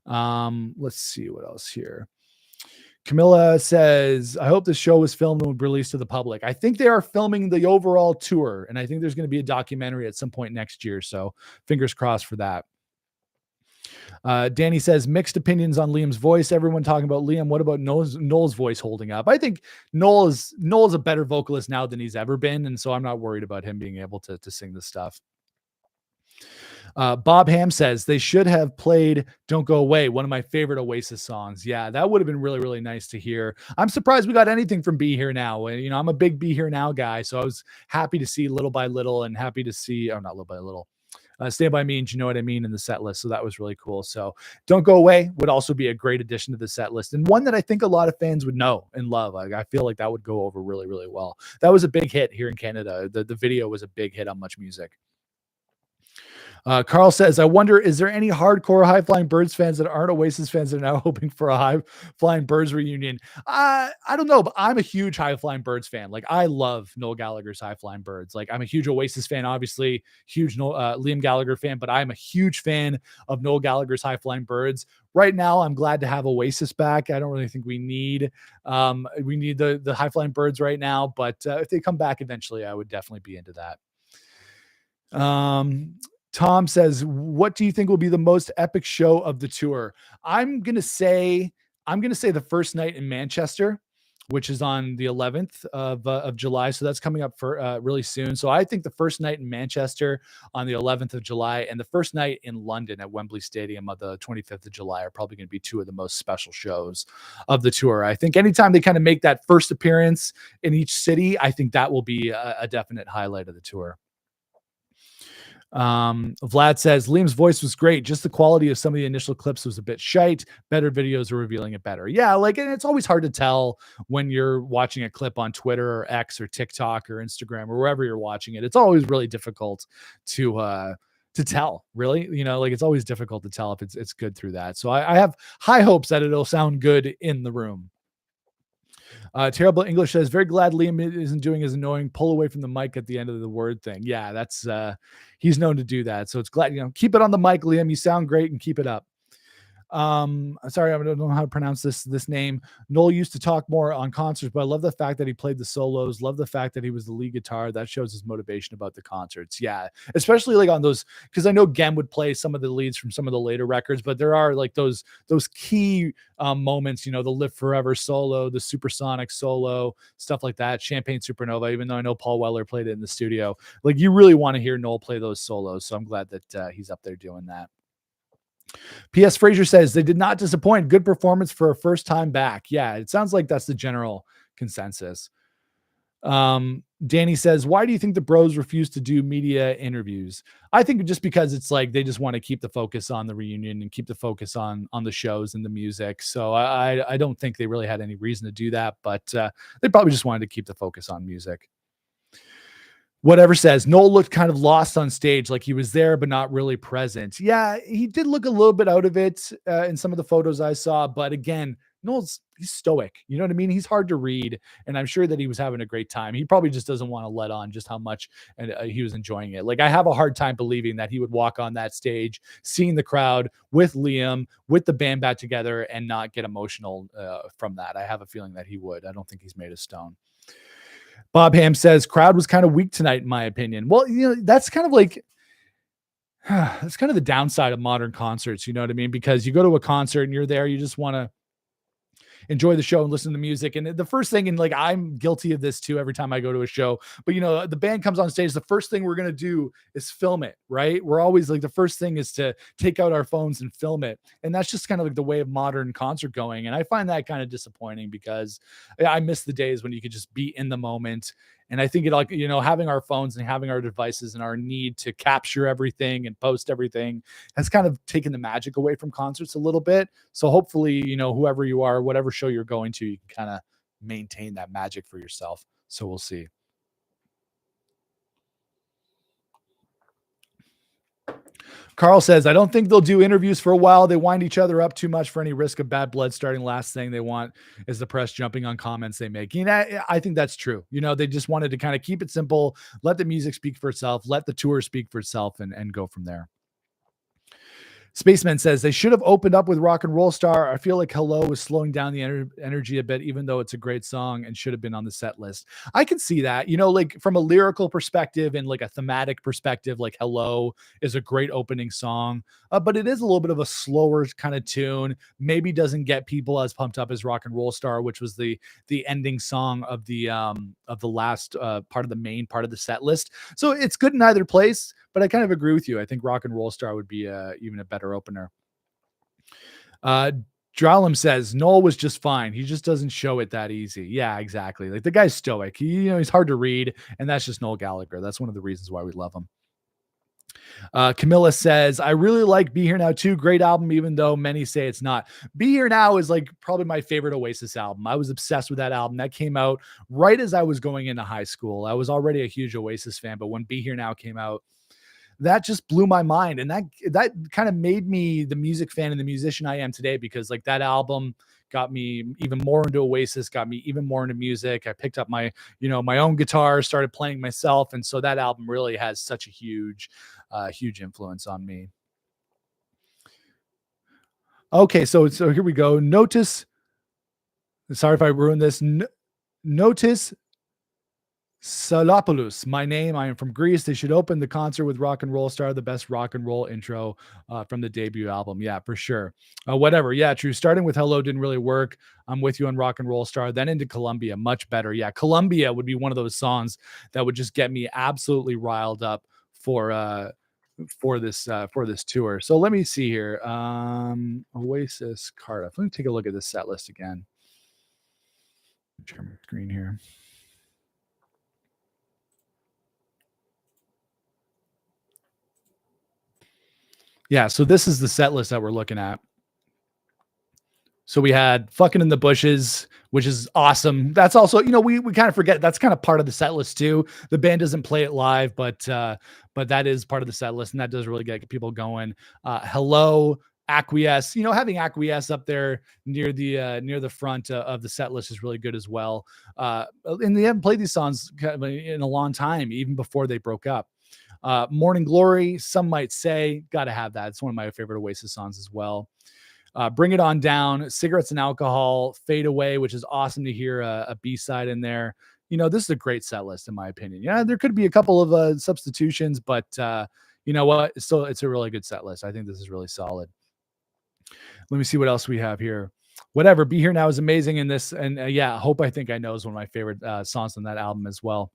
Let's see what else here. Camilla says, I hope this show was filmed and will be released to the public. I think they are filming the overall tour, and I think there's going to be a documentary at some point next year. So fingers crossed for that. Danny says mixed opinions on Liam's voice. Everyone talking about Liam. What about Noel's voice holding up? I think Noel's a better vocalist now than he's ever been, and so I'm not worried about him being able to sing this stuff. Bob Ham says they should have played "Don't Go Away," one of my favorite Oasis songs. Yeah, that would have been really, really nice to hear. I'm surprised we got anything from Be Here Now. And, I'm a big Be Here Now guy, so I was happy to see Little by Little and happy to see, not Little by Little, Stand By Me and You Know What I Mean in the set list. So that was really cool. So Don't Go Away would also be a great addition to the set list, and one that I think a lot of fans would know and love. I feel like that would go over really, really well. That was a big hit here in Canada. The video was a big hit on Much Music. Carl says, I wonder, is there any hardcore High Flying Birds fans that aren't Oasis fans that are now hoping for a High Flying Birds reunion? I don't know, but I'm a huge High Flying Birds fan. Like, I love Noel Gallagher's High Flying Birds. Like, I'm a huge Oasis fan, obviously, huge Liam Gallagher fan, but I'm a huge fan of Noel Gallagher's High Flying Birds. Right now, I'm glad to have Oasis back. I don't really think we need the High Flying Birds right now, but if they come back eventually, I would definitely be into that. Tom says, what do you think will be the most epic show of the tour? I'm going to say the first night in Manchester, which is on the 11th of July. So that's coming up for really soon. So I think the first night in Manchester on the 11th of July and the first night in London at Wembley Stadium on the 25th of July are probably going to be two of the most special shows of the tour. I think anytime they kind of make that first appearance in each city, I think that will be a definite highlight of the tour. Vlad says Liam's voice was great, just the quality of some of the initial clips was a bit shite. Better videos are revealing it better. Yeah, like, and it's always hard to tell when you're watching a clip on Twitter or X or TikTok or Instagram or wherever you're watching it. It's always really difficult to tell, really. Like, it's always difficult to tell if it's good through that. So I have high hopes that it'll sound good in the room. Terrible English says, very glad Liam isn't doing his annoying pull away from the mic at the end of the word thing. Yeah, that's he's known to do that. So it's glad, keep it on the mic, Liam. You sound great and keep it up. Sorry, I don't know how to pronounce this name. Noel used to talk more on concerts, but I love the fact that he played the solos. Love the fact that he was the lead guitar. That shows his motivation about the concerts. Yeah, especially like on those, because I know Gem would play some of the leads from some of the later records, but there are like those key moments. The Live Forever solo, the Supersonic solo, stuff like that. Champagne Supernova. Even though I know Paul Weller played it in the studio, like, you really want to hear Noel play those solos. So I'm glad that he's up there doing that. P.S. Fraser says they did not disappoint. Good performance for a first time back. Yeah, it sounds like that's the general consensus. Danny says, why do you think the Bros refuse to do media interviews? I think just because it's like they just want to keep the focus on the reunion and keep the focus on the shows and the music. So I don't think they really had any reason to do that, but they probably just wanted to keep the focus on music. Whatever says, Noel looked kind of lost on stage, like he was there but not really present. Yeah, he did look a little bit out of it in some of the photos I saw, but again, he's stoic. You know what I mean? He's hard to read, and I'm sure that he was having a great time. He probably just doesn't want to let on just how much he was enjoying it. Like, I have a hard time believing that he would walk on that stage, seeing the crowd with Liam, with the band back together, and not get emotional from that. I have a feeling that he would. I don't think he's made of stone. Bob Ham says, crowd was kind of weak tonight, in my opinion. Well, that's kind of like, that's kind of the downside of modern concerts. You know what I mean? Because you go to a concert and you're there, you just want to enjoy the show and listen to music. And the first thing, and like, I'm guilty of this too every time I go to a show, but the band comes on stage, the first thing we're going to do is film it, right? We're always like, the first thing is to take out our phones and film it. And that's just kind of like the way of modern concert going. And I find that kind of disappointing because I miss the days when you could just be in the moment. And I think having our phones and having our devices and our need to capture everything and post everything has kind of taken the magic away from concerts a little bit. So hopefully, whoever you are, whatever show you're going to, you can kind of maintain that magic for yourself. So we'll see. Carl says, I don't think they'll do interviews for a while. They wind each other up too much for any risk of bad blood starting. Last thing they want is the press jumping on comments they make. I think that's true. They just wanted to kind of keep it simple, let the music speak for itself, let the tour speak for itself, and go from there. Spaceman says they should have opened up with Rock and Roll Star. I feel like Hello was slowing down the energy a bit, even though it's a great song and should have been on the set list. I can see that, like from a lyrical perspective and like a thematic perspective, like Hello is a great opening song, but it is a little bit of a slower kind of tune. Maybe doesn't get people as pumped up as Rock and Roll Star, which was the ending song of the last part of the main part of the set list. So it's good in either place, but I kind of agree with you. I think Rock and Roll Star would be even a better opener. Dralum says Noel was just fine. He just doesn't show it that easy. Yeah, exactly. Like the guy's stoic. He's hard to read, and that's just Noel Gallagher. That's one of the reasons why we love him. Camilla says, I really like Be Here Now too. Great album, even though many say it's not. Be Here Now is like probably my favorite Oasis album. I was obsessed with that album. That came out right as I was going into high school. I was already a huge Oasis fan, but when Be Here Now came out, that just blew my mind. And that kind of made me the music fan and the musician I am today, because like that album got me even more into Oasis, got me even more into music. I picked up my own guitar, started playing myself. And so that album really has such a huge influence on me. Okay. So here we go. Notice, sorry if I ruined this. Notice Salopoulos, my name. I am from Greece. They should open the concert with Rock and Roll Star, the best rock and roll intro from the debut album. Yeah, for sure. Whatever. Yeah, true. Starting with Hello didn't really work. I'm with you on Rock and Roll Star. Then into Columbia, much better. Yeah, Columbia would be one of those songs that would just get me absolutely riled up for this tour. So let me see here. Oasis, Cardiff. Let me take a look at this set list again. Share my screen here. Yeah, so this is the set list that we're looking at. So we had Fucking in the Bushes, which is awesome. That's also, we kind of forget that's kind of part of the set list too. The band doesn't play it live, but that is part of the set list, and that does really get people going. Hello, Acquiesce. Having Acquiesce up there near the front of the set list is really good as well. And they haven't played these songs in a long time, even before they broke up. Morning Glory, some might say, gotta have that. It's one of my favorite Oasis songs as well. Bring It On Down, Cigarettes and Alcohol, Fade Away, which is awesome to hear a B-side in there. This is a great set list in my opinion. Yeah, there could be a couple of substitutions, but you know what? It's a really good set list. I think this is really solid. Let me see what else we have here. Whatever, Be Here Now is amazing in this. And yeah, Hope I Think I Know is one of my favorite songs on that album as well.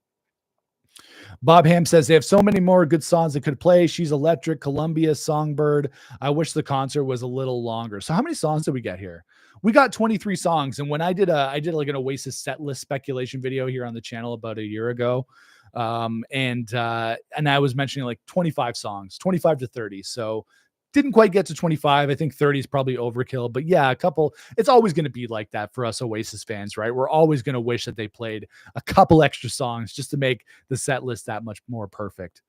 Bob Ham says they have so many more good songs they could play. She's Electric, Columbia, Songbird. I wish the concert was a little longer. So how many songs did we get here? We got 23 songs. And when I did like an Oasis set list speculation video here on the channel about a year ago. And I was mentioning like 25 songs, 25 to 30. So didn't quite get to 25. I think 30 is probably overkill, but yeah, a couple. It's always going to be like that for us Oasis fans, right? We're always going to wish that they played a couple extra songs just to make the set list that much more perfect.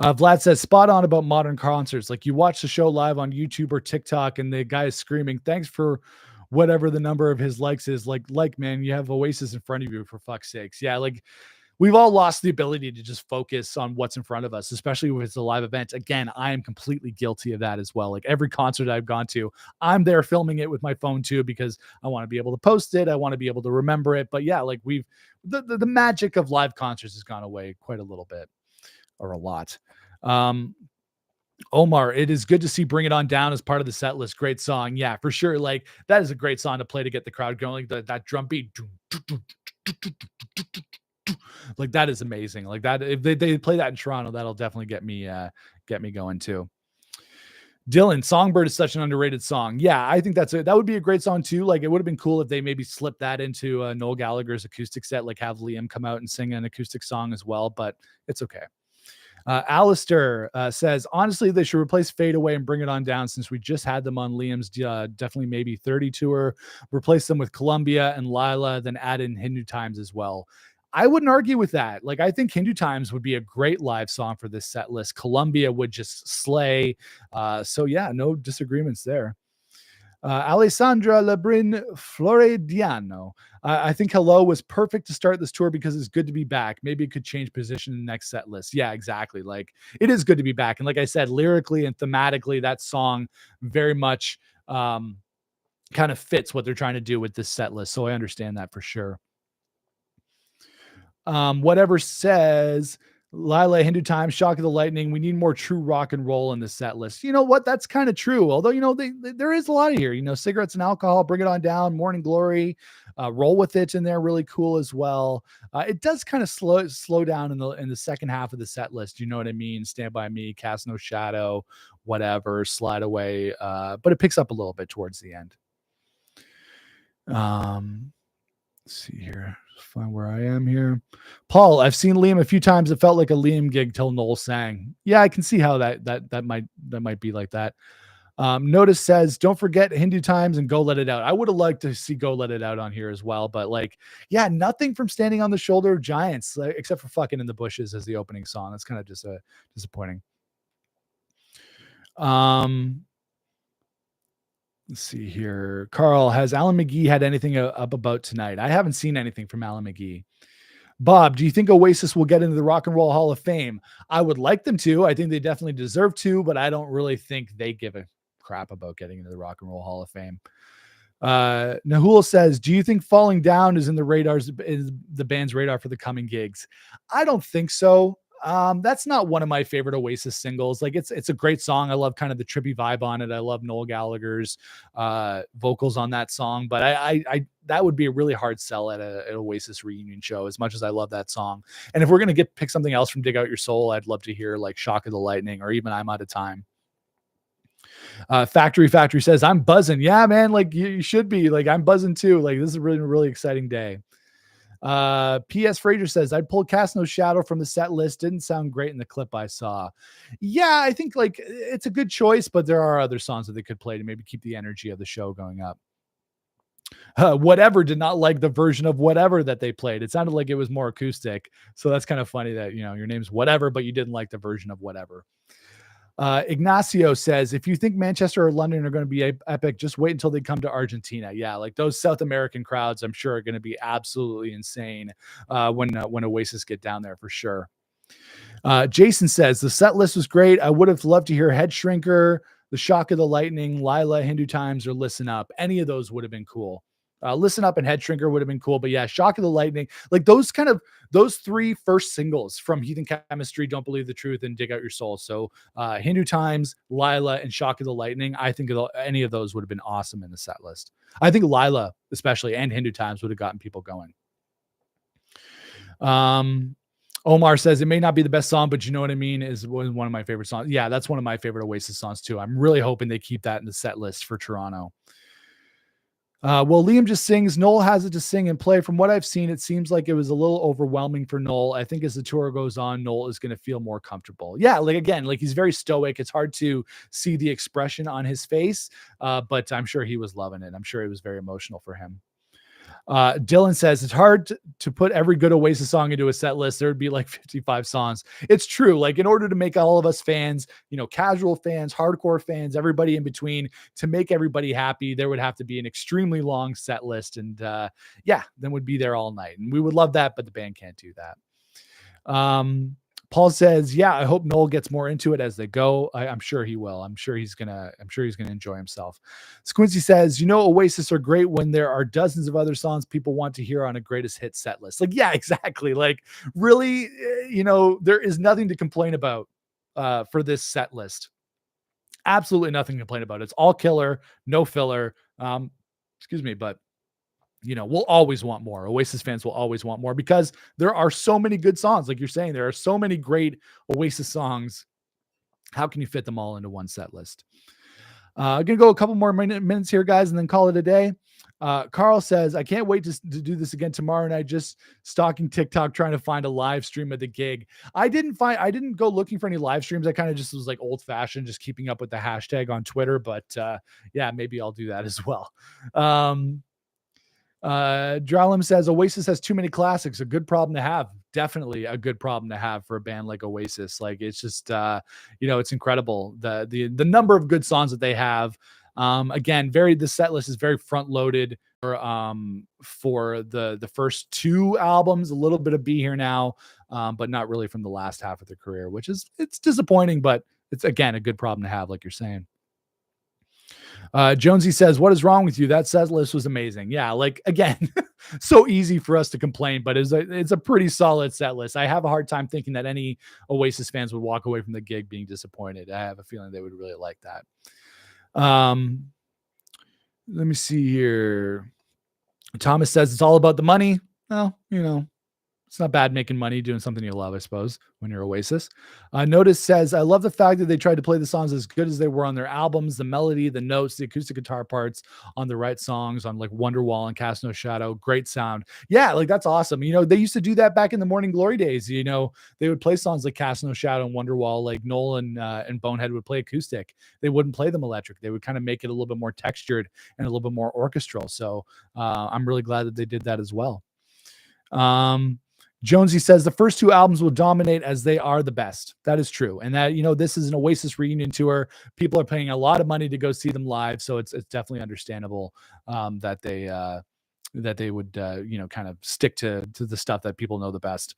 Vlad says, spot on about modern concerts. Like you watch the show live on YouTube or TikTok and the guy is screaming, thanks for whatever the number of his likes is. Like, man, you have Oasis in front of you, for fuck's sakes. Yeah, like we've all lost the ability to just focus on what's in front of us, especially if it's a live event. Again, I am completely guilty of that as well. Like every concert I've gone to, I'm there filming it with my phone too, because I want to be able to post it. I want to be able to remember it. But yeah, like the magic of live concerts has gone away quite a little bit, or a lot. Omar, it is good to see Bring It On Down as part of the set list. Great song. Yeah, for sure. Like that is a great song to play to get the crowd going. Like that drum beat. Like that is amazing. Like that, if they play that in Toronto, that'll definitely get me going too. Dylan, Songbird is such an underrated song. Yeah, I think that would be a great song too. Like it would have been cool if they maybe slipped that into Noel Gallagher's acoustic set, like have Liam come out and sing an acoustic song as well, but it's okay. Alistair says, honestly, they should replace Fade Away and Bring It On Down since we just had them on Liam's definitely maybe 30 tour. Replace them with Columbia and Lila, then add in Hindu Times as well. I wouldn't argue with that. Like, I think Hindu Times would be a great live song for this set list. Columbia would just slay. So yeah, no disagreements there. Alessandra Lebrin Floridiano. I think Hello was perfect to start this tour because it's good to be back. Maybe it could change position in the next set list. Yeah, exactly. Like it is good to be back. And like I said, lyrically and thematically, that song very much kind of fits what they're trying to do with this set list. So I understand that for sure. Whatever says Lila Hindu Time, Shock of the Lightning. We need more true rock and roll in the set list. You know what? That's kind of true. Although, there is a lot of here, Cigarettes and Alcohol, Bring It On Down, Morning Glory, Roll With It in there. Really cool as well. It does kind of slow down in the second half of the set list. You know what I mean? Stand By Me, Cast No Shadow, whatever, Slide Away. But it picks up a little bit towards the end. Let's see here. Find where I am here. Paul, I've seen Liam a few times. It felt like a Liam gig till Noel sang. Yeah, I can see how that might be like that. Notice says, don't forget Hindu Times and Go Let It Out. I would have liked to see Go Let It Out on here as well, but nothing from Standing on the Shoulder of Giants, except for Fucking in the Bushes as the opening song. That's kind of just disappointing. Let's see here. Carl, has Alan McGee had anything up about tonight? I haven't seen anything from Alan McGee. Bob, do you think Oasis will get into the Rock and Roll Hall of Fame? I would like them to. I think they definitely deserve to, but I don't really think they give a crap about getting into the Rock and Roll Hall of Fame. Nahul says, do you think Falling Down is in the band's radar for the coming gigs? I don't think so. That's not one of my favorite Oasis singles. Like it's a great song. I love kind of the trippy vibe on it. I love Noel Gallagher's vocals on that song, but I that would be a really hard sell at an Oasis reunion show, as much as I love that song. And if we're going to pick something else from Dig Out Your Soul, I'd love to hear like Shock of the Lightning or even I'm Out of Time. Factory says, I'm buzzing. Yeah, man. Like you should be. Like I'm buzzing too. Like this is a really, really exciting day. P.S. Fraser says, I'd pull Cast No Shadow from the set list. Didn't sound great in the clip I saw. Yeah, I think like it's a good choice, but there are other songs that they could play to maybe keep the energy of the show going up. Whatever did not like the version of Whatever that they played. It sounded like it was more acoustic. So that's kind of funny that, your name's Whatever, but you didn't like the version of Whatever. Ignacio says, if you think Manchester or London are going to be epic, just wait until they come to Argentina. Yeah, like those South American crowds, I'm sure are going to be absolutely insane when Oasis get down there for sure. Jason says, the set list was great. I would have loved to hear Head Shrinker, The Shock of the Lightning, Lila, Hindu Times, or Listen Up. Any of those would have been cool. Listen Up and Head Shrinker would have been cool, but yeah, Shock of the Lightning, like those three first singles from Heathen Chemistry, Don't Believe the Truth, and Dig Out Your Soul. So Hindu Times, Lila, and Shock of the Lightning, I think any of those would have been awesome in the set list. I think Lila especially and Hindu Times would have gotten people going. Omar says, it may not be the best song, but you know what I mean, is one of my favorite songs. Yeah, that's one of my favorite Oasis songs too. I'm really hoping they keep that in the set list for Toronto. Well, Liam just sings. Noel has it to sing and play. From what I've seen, it seems like it was a little overwhelming for Noel. I think as the tour goes on, Noel is going to feel more comfortable. Yeah, like he's very stoic. It's hard to see the expression on his face, but I'm sure he was loving it. I'm sure it was very emotional for him. Dylan says, it's hard to put every good Oasis song into a set list. There would be like 55 songs. It's true. Like in order to make all of us fans, casual fans, hardcore fans, everybody in between, to make everybody happy, there would have to be an extremely long set list. And then we'd be there all night. And we would love that, but the band can't do that. Paul says, yeah, I hope Noel gets more into it as they go. I'm sure he will. I'm sure he's gonna enjoy himself. Squincy says, Oasis are great when there are dozens of other songs people want to hear on a greatest hit set list. Like, yeah, exactly. Like, really, there is nothing to complain about for this set list. Absolutely nothing to complain about. It's all killer, no filler. But we'll always want more. Oasis fans will always want more because there are so many good songs. Like you're saying, there are so many great Oasis songs. How can you fit them all into one set list? I'm going to go a couple more minutes here, guys, and then call it a day. Carl says, I can't wait to do this again tomorrow night. Just stalking TikTok, trying to find a live stream of the gig. I didn't go looking for any live streams. I kind of just was like old fashioned, just keeping up with the hashtag on Twitter. But yeah, maybe I'll do that as well. Dralim says, Oasis has too many classics. A good problem to have. Definitely a good problem to have for a band like Oasis. Like it's just, it's incredible. The number of good songs that they have. Again, the set list is very front loaded for the first two albums, a little bit of Be Here Now, but not really from the last half of their career, which it's disappointing, but it's again a good problem to have, like you're saying. Jonesy says, "What is wrong with you? That set list was amazing." Yeah, like again, so easy for us to complain, but it's a pretty solid set list. I have a hard time thinking that any Oasis fans would walk away from the gig being disappointed. I have a feeling they would really like that. Let me see here. Thomas says it's all about the money. Well, it's not bad making money doing something you love, I suppose, when you're Oasis. Notice says, I love the fact that they tried to play the songs as good as they were on their albums, the melody, the notes, the acoustic guitar parts on the right songs on like Wonderwall and Cast No Shadow. Great sound. Yeah, like that's awesome. They used to do that back in the Morning Glory days. They would play songs like Cast No Shadow and Wonderwall, like Noel and Bonehead would play acoustic. They wouldn't play them electric. They would kind of make it a little bit more textured and a little bit more orchestral. So I'm really glad that they did that as well. Jonesy says the first two albums will dominate as they are the best. That is true. And that, this is an Oasis reunion tour. People are paying a lot of money to go see them live. So it's definitely understandable that they would, kind of stick to the stuff that people know the best.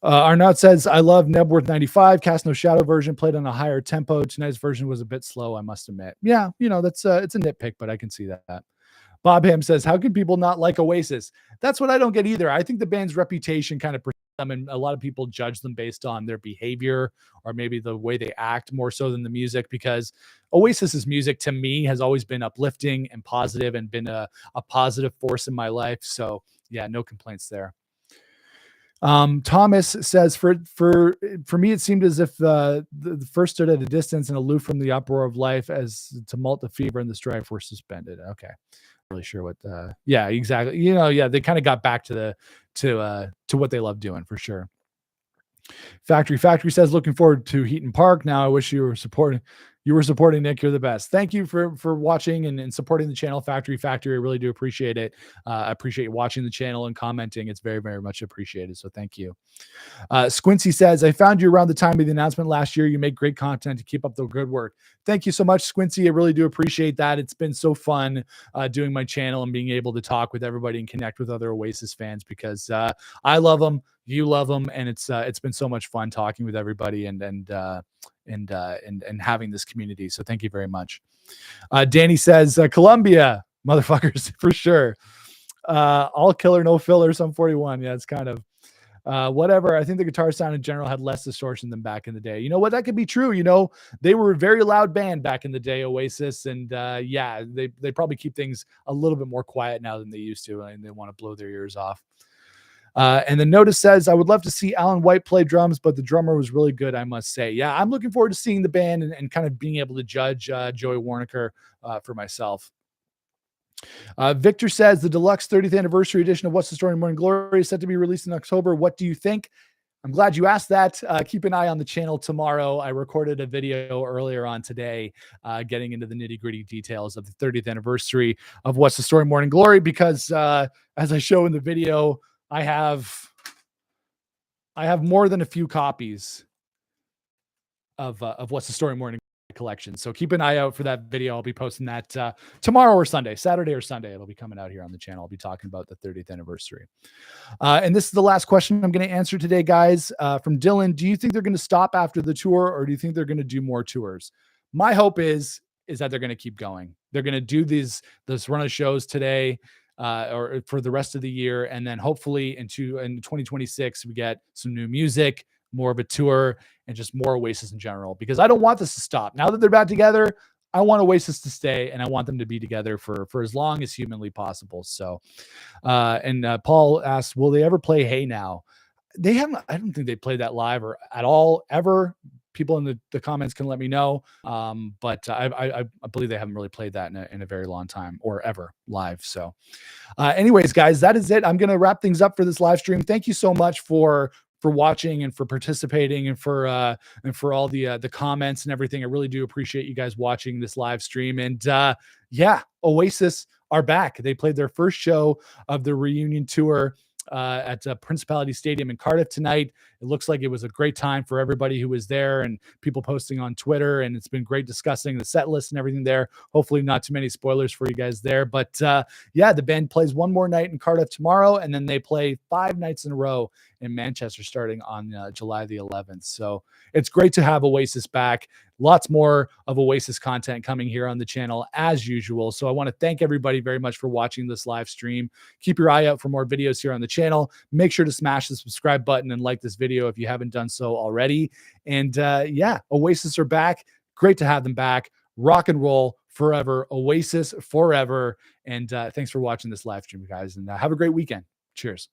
Arnaud says, I love Nebworth 95. Cast No Shadow version played on a higher tempo. Tonight's version was a bit slow, I must admit. Yeah, that's it's a nitpick, but I can see that. Bob Ham says, how can people not like Oasis? That's what I don't get either. I think the band's reputation kind of precedes them, and a lot of people judge them based on their behavior or maybe the way they act more so than the music, because Oasis's music to me has always been uplifting and positive and been a positive force in my life. So yeah, no complaints there. Thomas says, for me, it seemed as if the first stood at a distance and aloof from the uproar of life as tumult, the fever, and the strife were suspended. Okay. Really sure what yeah, exactly. They kind of got back to what they love doing for sure. Factory says, looking forward to Heaton Park. Now I wish you were supporting Nick. You're the best. Thank you for watching and supporting the channel. Factory. I really do appreciate it. I appreciate you watching the channel and commenting. It's very, very much appreciated. So thank you. Squincy says, I found you around the time of the announcement last year. You make great content to keep up the good work. Thank you so much, Squincy. I really do appreciate that. It's been so fun doing my channel and being able to talk with everybody and connect with other Oasis fans, because I love them, you love them, and it's been so much fun talking with everybody and having this community. So thank you very much. Danny says, Columbia, motherfuckers, for sure. All killer, no filler, some 41. Yeah, it's kind of whatever. I think the guitar sound in general had less distortion than back in the day. You know what? That could be true. They were a very loud band back in the day, Oasis. And yeah, they probably keep things a little bit more quiet now than they used to, and they want to blow their ears off. And then Notice says, I would love to see Alan White play drums, but the drummer was really good, I must say. Yeah, I'm looking forward to seeing the band and kind of being able to judge Joey Warnaker for myself. Victor says, the deluxe 30th anniversary edition of What's the Story in Morning Glory is set to be released in October. What do you think? I'm glad you asked that. Keep an eye on the channel tomorrow. I recorded a video earlier on today getting into the nitty-gritty details of the 30th anniversary of What's the Story in Morning Glory, because as I show in the video, I have more than a few copies of What's the Story Morning collection. So keep an eye out for that video. I'll be posting that tomorrow or Saturday or Sunday. It'll be coming out here on the channel. I'll be talking about the 30th anniversary. And this is the last question I'm going to answer today, guys. From Dylan, do you think they're going to stop after the tour, or do you think they're going to do more tours? My hope is that they're going to keep going. They're going to do this run of shows today, or for the rest of the year. And then hopefully in 2026, we get some new music, more of a tour, and just more Oasis in general, because I don't want this to stop. Now that they're back together, I want Oasis to stay, and I want them to be together for as long as humanly possible. So, and Paul asks, will they ever play Hey Now? They haven't. I don't think they played that live or at all ever. People in the comments can let me know. But I believe they haven't really played that in a very long time, or ever live. So anyways, guys, that is it. I'm going to wrap things up for this live stream. Thank you so much for watching and for participating and for all the comments and everything. I really do appreciate you guys watching this live stream. And yeah, Oasis are back. They played their first show of the reunion tour at Principality Stadium in Cardiff tonight. It looks like it was a great time for everybody who was there and people posting on Twitter. And it's been great discussing the set list and everything there. Hopefully, not too many spoilers for you guys there. But yeah, the band plays one more night in Cardiff tomorrow, and then they play 5 nights in a row in Manchester starting on July the 11th. So it's great to have Oasis back. Lots more of Oasis content coming here on the channel as usual. So I want to thank everybody very much for watching this live stream. Keep your eye out for more videos here on the channel. Make sure to smash the subscribe button and like this video if you haven't done so already. And yeah, Oasis are back. Great to have them back. Rock and roll forever. Oasis forever. And thanks for watching this live stream, guys. And have a great weekend. Cheers.